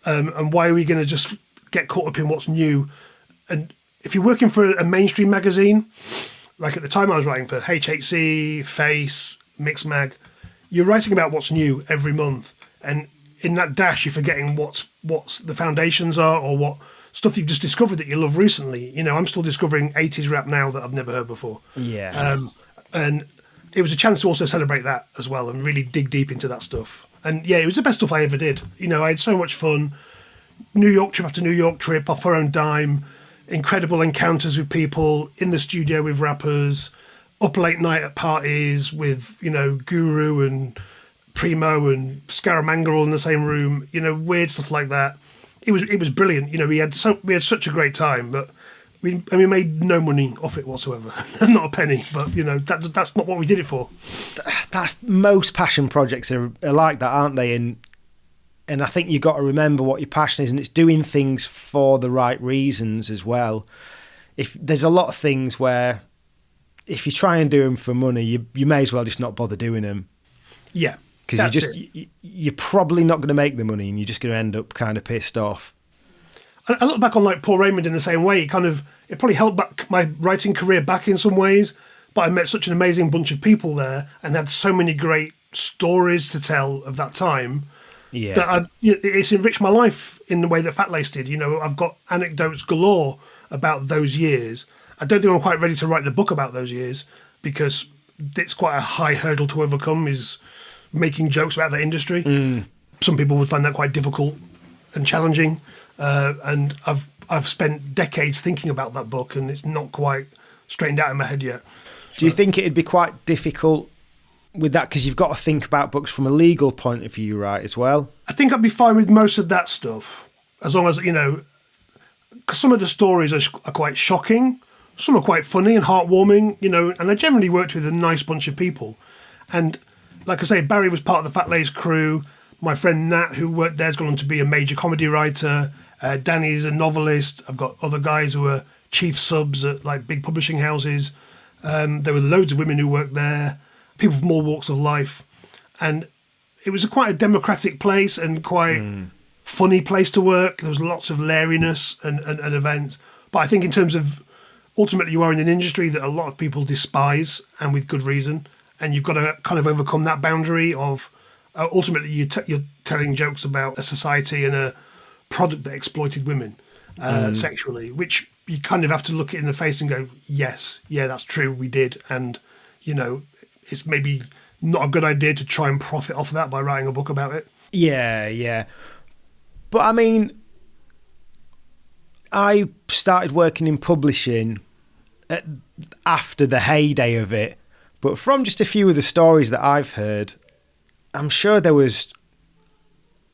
And why are we going to just get caught up in what's new? And if you're working for a mainstream magazine, like at the time I was writing for HHC, Face, Mixmag, you're writing about what's new every month, and in that dash you're forgetting what the foundations are or what stuff you've just discovered that you love recently. I'm still discovering 80s rap now that I've never heard before. And it was a chance to also celebrate that as well and really dig deep into that stuff. And it was the best stuff I ever did. I had so much fun. New York trip after New York trip off our own dime, incredible encounters with people in the studio with rappers, up late night at parties with, Guru and Primo and Scaramanga all in the same room, weird stuff like that. It was brilliant. We had such a great time, but we made no money off it whatsoever. Not a penny, but that's not what we did it for. That's most passion projects are like that, aren't they? And I think you've got to remember what your passion is, and it's doing things for the right reasons as well. If there's a lot of things where if you try and do them for money, you may as well just not bother doing them. Yeah, because you're probably not going to make the money, and you're just going to end up kind of pissed off. I look back on like Paul Raymond in the same way. It probably held back my writing career back in some ways, but I met such an amazing bunch of people there and had so many great stories to tell of that time. Yeah, that it's enriched my life in the way that Fat Lace did. I've got anecdotes galore about those years. I don't think I'm quite ready to write the book about those years because it's quite a high hurdle to overcome, is making jokes about the industry. Some people would find that quite difficult and challenging. And I've spent decades thinking about that book, and it's not quite straightened out in my head yet. Do you think it'd be quite difficult with that, because you've got to think about books from a legal point of view, right, as well? I think I'd be fine with most of that stuff, as long as, because some of the stories are quite shocking, some are quite funny and heartwarming, and I generally worked with a nice bunch of people. And like I say, Barry was part of the Fat Lace crew. My friend Nat, who worked there, has gone on to be a major comedy writer. Danny's a novelist. I've got other guys who are chief subs at like big publishing houses. There were loads of women who worked there, people from all walks of life. And it was quite a democratic place and quite funny place to work. There was lots of lariness and events. But I think in terms of ultimately you are in an industry that a lot of people despise, and with good reason. And you've got to kind of overcome that boundary of ultimately you're telling jokes about a society and a product that exploited women sexually, which you kind of have to look it in the face and go, yes, yeah, that's true, we did. And, you know, it's maybe not a good idea to try and profit off of that by writing a book about it. Yeah. But I mean, I started working in publishing after the heyday of it. But from just a few of the stories that I've heard, I'm sure there was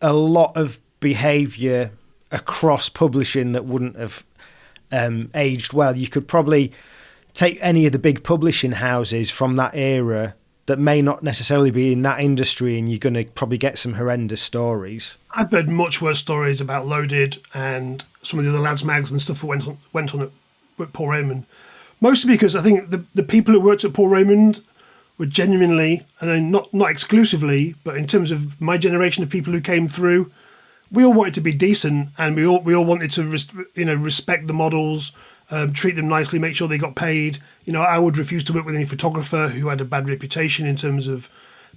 a lot of behaviour across publishing that wouldn't have aged well. You could probably take any of the big publishing houses from that era that may not necessarily be in that industry, and you're going to probably get some horrendous stories. I've heard much worse stories about Loaded and some of the other lads mags and stuff that went on at Paul Raymond. Mostly because I think the people who worked at Paul Raymond were genuinely, and not exclusively, but in terms of my generation of people who came through, we all wanted to be decent, and we all wanted to respect the models, treat them nicely, make sure they got paid. You know, I would refuse to work with any photographer who had a bad reputation in terms of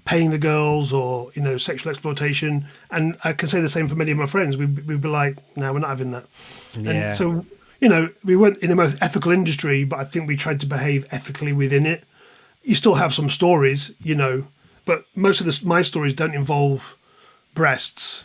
paying the girls or, you know, sexual exploitation. And I can say the same for many of my friends. We'd be like, no, we're not having that. Yeah. And so, you know, we weren't in the most ethical industry, but I think we tried to behave ethically within it. You still have some stories, you know, but most of my stories don't involve breasts.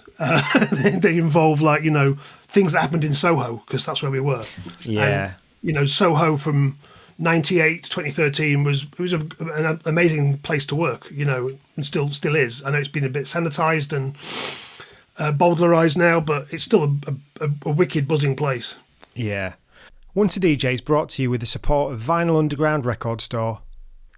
They involve, like, you know, things that happened in Soho, because that's where we were. Yeah. And, you know, Soho from 98 to 2013 was an amazing place to work, you know, and still is. I know it's been a bit sanitized and bowdlerized now, but it's still a wicked, buzzing place. Yeah. Once a DJ is brought to you with the support of Vinyl Underground Record Store.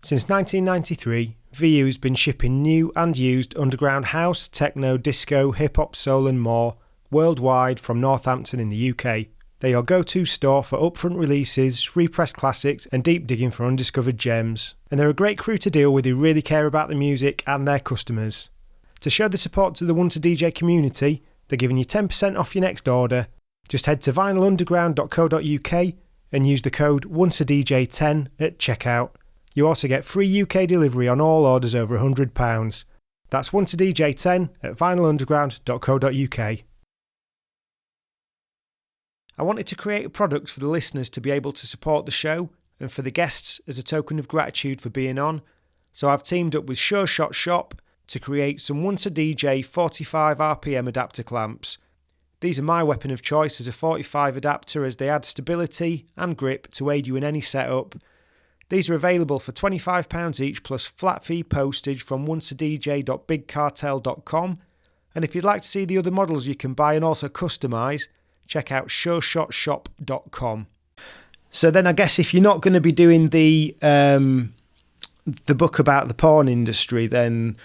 Since 1993, VU has been shipping new and used underground house, techno, disco, hip-hop, soul and more worldwide from Northampton in the UK. They're your go-to store for upfront releases, repressed classics and deep digging for undiscovered gems. And they're a great crew to deal with who really care about the music and their customers. To show the support to the Once a DJ community, they're giving you 10% off your next order. Just head to vinylunderground.co.uk and use the code ONCEADJ10 at checkout. You also get free UK delivery on all orders over £100. That's ONCEADJ10 at vinylunderground.co.uk. I wanted to create a product for the listeners to be able to support the show and for the guests as a token of gratitude for being on, so I've teamed up with Sure Shot Shop to create some Once a DJ 45 RPM adapter clamps. These are my weapon of choice as a 45 adapter, as they add stability and grip to aid you in any setup. These are available for £25 each plus flat fee postage from onceadj.bigcartel.com. And if you'd like to see the other models you can buy and also customise, check out sureshotshop.com. So then I guess if you're not going to be doing the book about the porn industry, then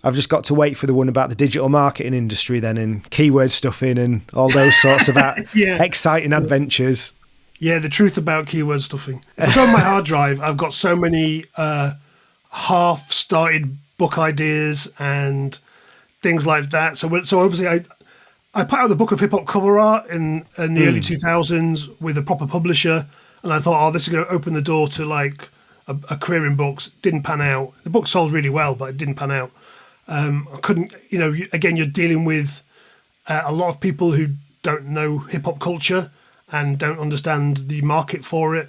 I've just got to wait for the one about the digital marketing industry then, and keyword stuffing and all those sorts of exciting adventures. Yeah, the truth about keyword stuffing. If I go on my hard drive, I've got so many half-started book ideas and things like that. So obviously I put out the book of hip-hop cover art in the early 2000s with a proper publisher, and I thought, oh, this is going to open the door to like a career in books. Didn't pan out. The book sold really well, but it didn't pan out. I couldn't, you know, again, you're dealing with a lot of people who don't know hip-hop culture and don't understand the market for it.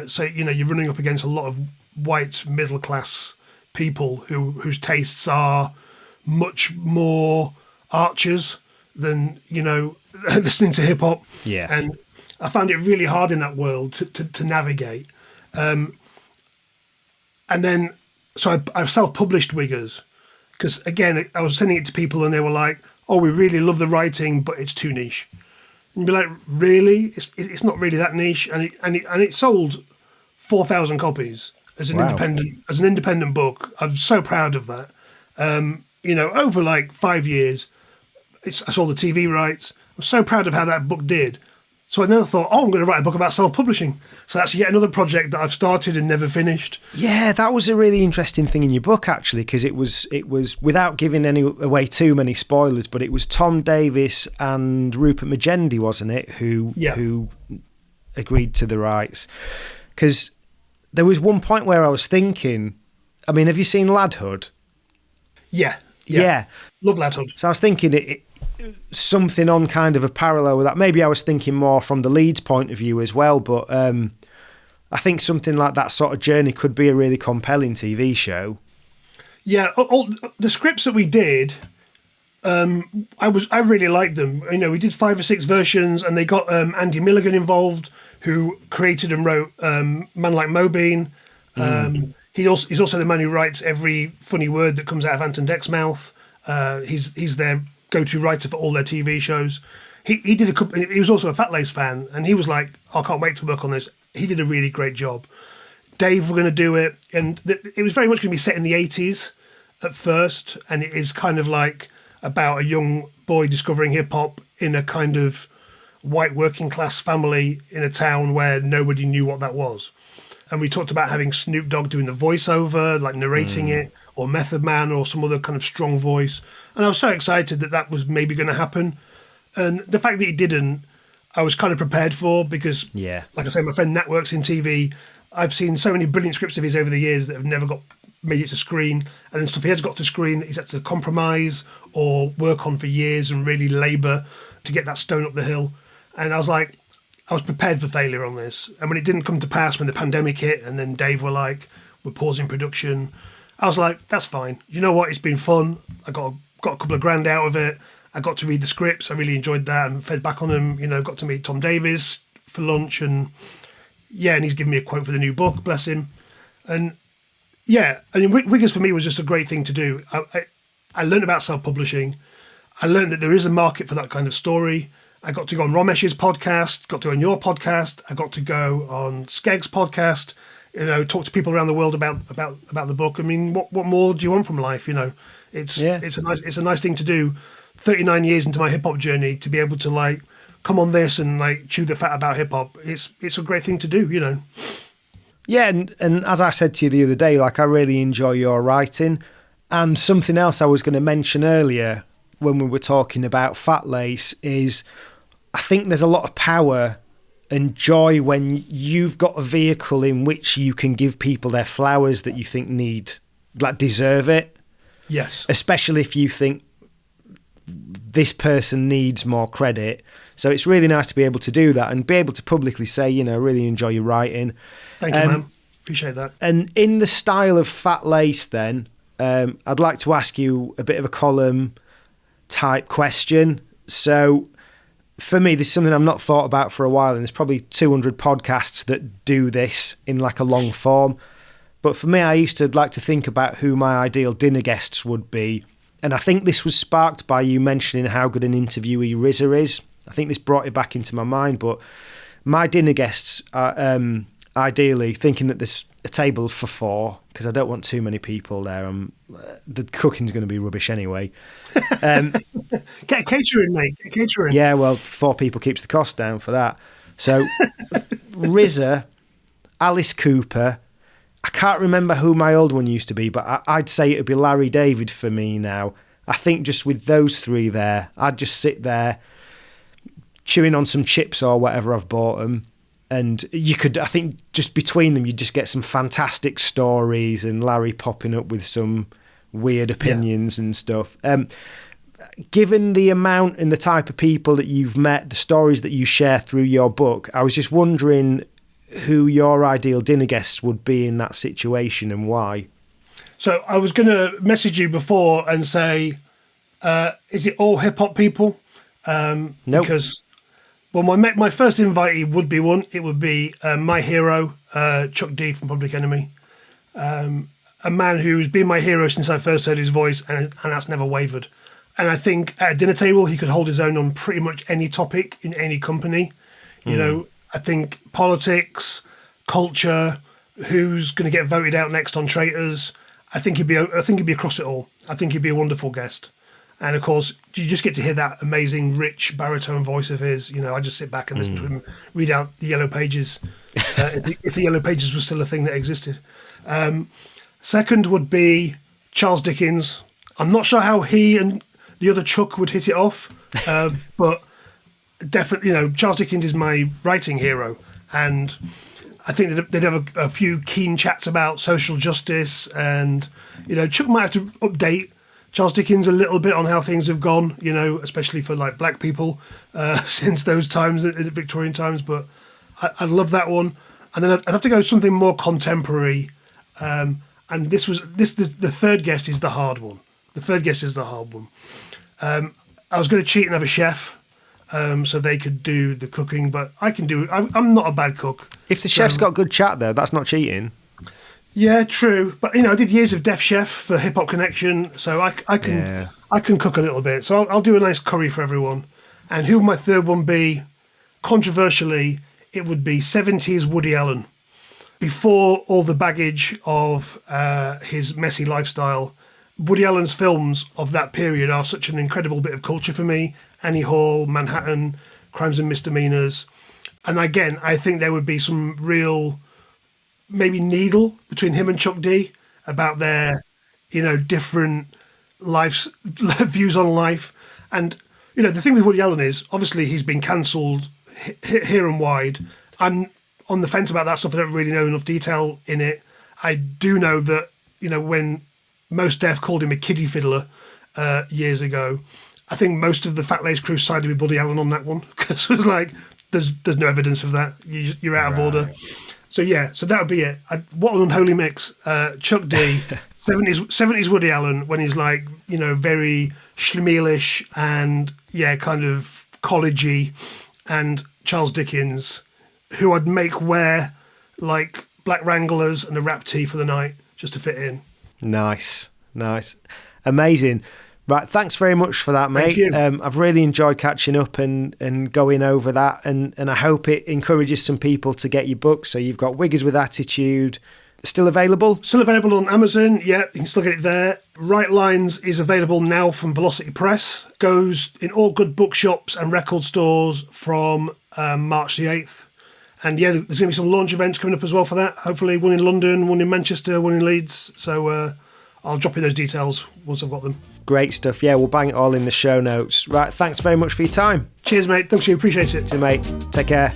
So, you know, you're running up against a lot of white middle-class people whose tastes are much more archers than, you know, listening to hip-hop. Yeah. And I found it really hard in that world to navigate. And then, so I've self-published Wiggers, because, again, I was sending it to people and they were like, oh, we really love the writing, but it's too niche. And you'd be like, really? It's not really that niche. And it sold 4,000 copies as an independent book. I'm so proud of that. You know, over like 5 years, I sold the TV rights. I'm so proud of how that book did. So I then thought, oh, I'm going to write a book about self-publishing. So that's yet another project that I've started and never finished. Yeah, that was a really interesting thing in your book, actually, because it was without giving away too many spoilers, but it was Tom Davis and Rupert Magendie, wasn't it, who agreed to the rights. because there was one point where I was thinking, I mean, have you seen Ladhood? Yeah. Love Ladhood. So I was thinking something on kind of a parallel with that. Maybe I was thinking more from the Leeds point of view as well, but I think something like that sort of journey could be a really compelling TV show. Yeah, all the scripts that we did, I really liked them. You know, we did 5 or 6 versions, and they got Andy Milligan involved, who created and wrote Man Like Mobeen. He's also the man who writes every funny word that comes out of Ant and Dec's mouth. He's their go-to writer for all their TV shows. He did a couple. He was also a Fat Lace fan, and he was like, "I can't wait to work on this." He did a really great job. Dave were going to do it, and it was very much going to be set in the 80s at first, and it is kind of like about a young boy discovering hip hop in a kind of white working class family in a town where nobody knew what that was. And we talked about having Snoop Dogg doing the voiceover, like narrating it, or Method Man, or some other kind of strong voice. And I was so excited that was maybe going to happen. And the fact that it didn't, I was kind of prepared for, because, like I say, my friend Nat works in TV. I've seen so many brilliant scripts of his over the years that have never made it to screen. And then stuff he has got to screen that he's had to compromise or work on for years and really labour to get that stone up the hill. And I was like, I was prepared for failure on this. And when it didn't come to pass, when the pandemic hit and then Dave were like, we're pausing production, I was like, that's fine. You know what? It's been fun. I got a couple of grand out of it. I got to read the scripts. I really enjoyed that and fed back on them. You know, got to meet Tom Davies for lunch, and he's given me a quote for the new book, bless him. And I mean, Wiggers for me was just a great thing to do. I learned about self-publishing. I learned that there is a market for that kind of story. I got to go on Romesh's podcast, got to go on your podcast. I got to go on Skeg's podcast, you know, talk to people around the world about the book. I mean, what more do you want from life? You know, it's a nice thing to do. 39 years into my hip hop journey, to be able to like come on this and like chew the fat about hip hop. It's a great thing to do, you know. Yeah, and as I said to you the other day, like, I really enjoy your writing. And something else I was going to mention earlier when we were talking about Fat Lace is, I think there's a lot of power and joy when you've got a vehicle in which you can give people their flowers that you think deserve it. Yes. Especially if you think this person needs more credit. So it's really nice to be able to do that and be able to publicly say, you know, I really enjoy your writing. Thank you, man. Appreciate that. And in the style of Fat Lace then, I'd like to ask you a bit of a column type question. So for me, this is something I've not thought about for a while, and there's probably 200 podcasts that do this in like a long form. But for me, I used to like to think about who my ideal dinner guests would be. And I think this was sparked by you mentioning how good an interviewee RZA is. I think this brought it back into my mind. But my dinner guests are ideally thinking that there's a table for 4, because I don't want too many people there. The cooking's going to be rubbish anyway. Get a catering, mate. Get a catering. Yeah, well, 4 people keeps the cost down for that. So RZA, Alice Cooper. I can't remember who my old one used to be, but I'd say it would be Larry David for me now. I think just with those 3 there, I'd just sit there chewing on some chips or whatever I've bought them. And you could, I think, just between them, you'd just get some fantastic stories, and Larry popping up with some weird opinions and stuff. Given the amount and the type of people that you've met, the stories that you share through your book, I was just wondering who your ideal dinner guests would be in that situation and why. So I was going to message you before and say, is it all hip hop people? Nope. Because, well, my first invitee would be one. It would be my hero, Chuck D from Public Enemy. A man who's been my hero since I first heard his voice, and that's never wavered. And I think at a dinner table, he could hold his own on pretty much any topic in any company. You know, I think politics, culture, who's going to get voted out next on Traitors. I think he'd be across it all. I think he'd be a wonderful guest. And of course, you just get to hear that amazing, rich baritone voice of his. You know, I just sit back and listen to him read out the Yellow Pages, if the Yellow Pages was still a thing that existed. Second would be Charles Dickens. I'm not sure how he and the other Chuck would hit it off, but definitely, you know, Charles Dickens is my writing hero, and I think they'd have a few keen chats about social justice, and Chuck might have to update Charles Dickens a little bit on how things have gone, especially for like black people since those times, in Victorian times. But I'd love that one. And then I'd have to go something more contemporary. And the third guest is the hard one. I was going to cheat and have a chef, so they could do the cooking, but I'm not a bad cook. If the chef's got good chat, though, that's not cheating. Yeah, true. But I did years of Def Chef for Hip Hop Connection, so I can cook a little bit. So I'll do a nice curry for everyone. And who would my third one be? Controversially, it would be 70s Woody Allen. Before all the baggage of his messy lifestyle, Woody Allen's films of that period are such an incredible bit of culture for me. Annie Hall, Manhattan, Crimes and Misdemeanors. And again, I think there would be some real, maybe needle between him and Chuck D about their, different views on life. And, the thing with Woody Allen is, obviously he's been cancelled here and wide. I'm on the fence about that stuff. I don't really know enough detail in it. I do know that, when Mos Def called him a kiddie fiddler years ago, I think most of the Fat Lace crew sided with Woody Allen on that one, because it was like, there's no evidence of that. You're out of order. So that would be it. What an unholy mix. Chuck D, 70s Woody Allen, when he's like, very schlemelish and kind of collegey, and Charles Dickens, who I'd make wear like black Wranglers and a wrap tee for the night just to fit in. Nice. Amazing. Right, thanks very much for that, mate. Thank you. I've really enjoyed catching up and going over that, and I hope it encourages some people to get your book. So you've got Wiggers with Attitude, still available? Still available on Amazon, yeah, you can still get it there. Right Lines is available now from Velocity Press, goes in all good bookshops and record stores from March the 8th. And there's going to be some launch events coming up as well for that. Hopefully one in London, one in Manchester, one in Leeds. So I'll drop you those details once I've got them. Great stuff. Yeah, we'll bang it all in the show notes. Right, thanks very much for your time. Cheers, mate. Thanks, you. Appreciate it. Cheers, mate. Take care.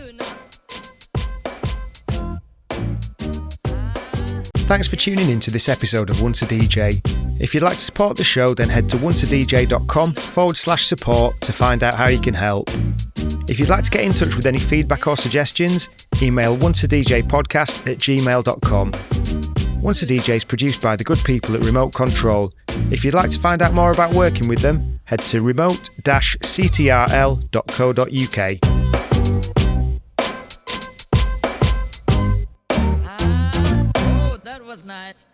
Thanks for tuning in to this episode of Once a DJ. If you'd like to support the show, then head to onceadj.com/support to find out how you can help. If you'd like to get in touch with any feedback or suggestions, email onceadjpodcast@gmail.com. Once a DJ is produced by the good people at Remote Control. If you'd like to find out more about working with them, head to remote-ctrl.co.uk. That was nice.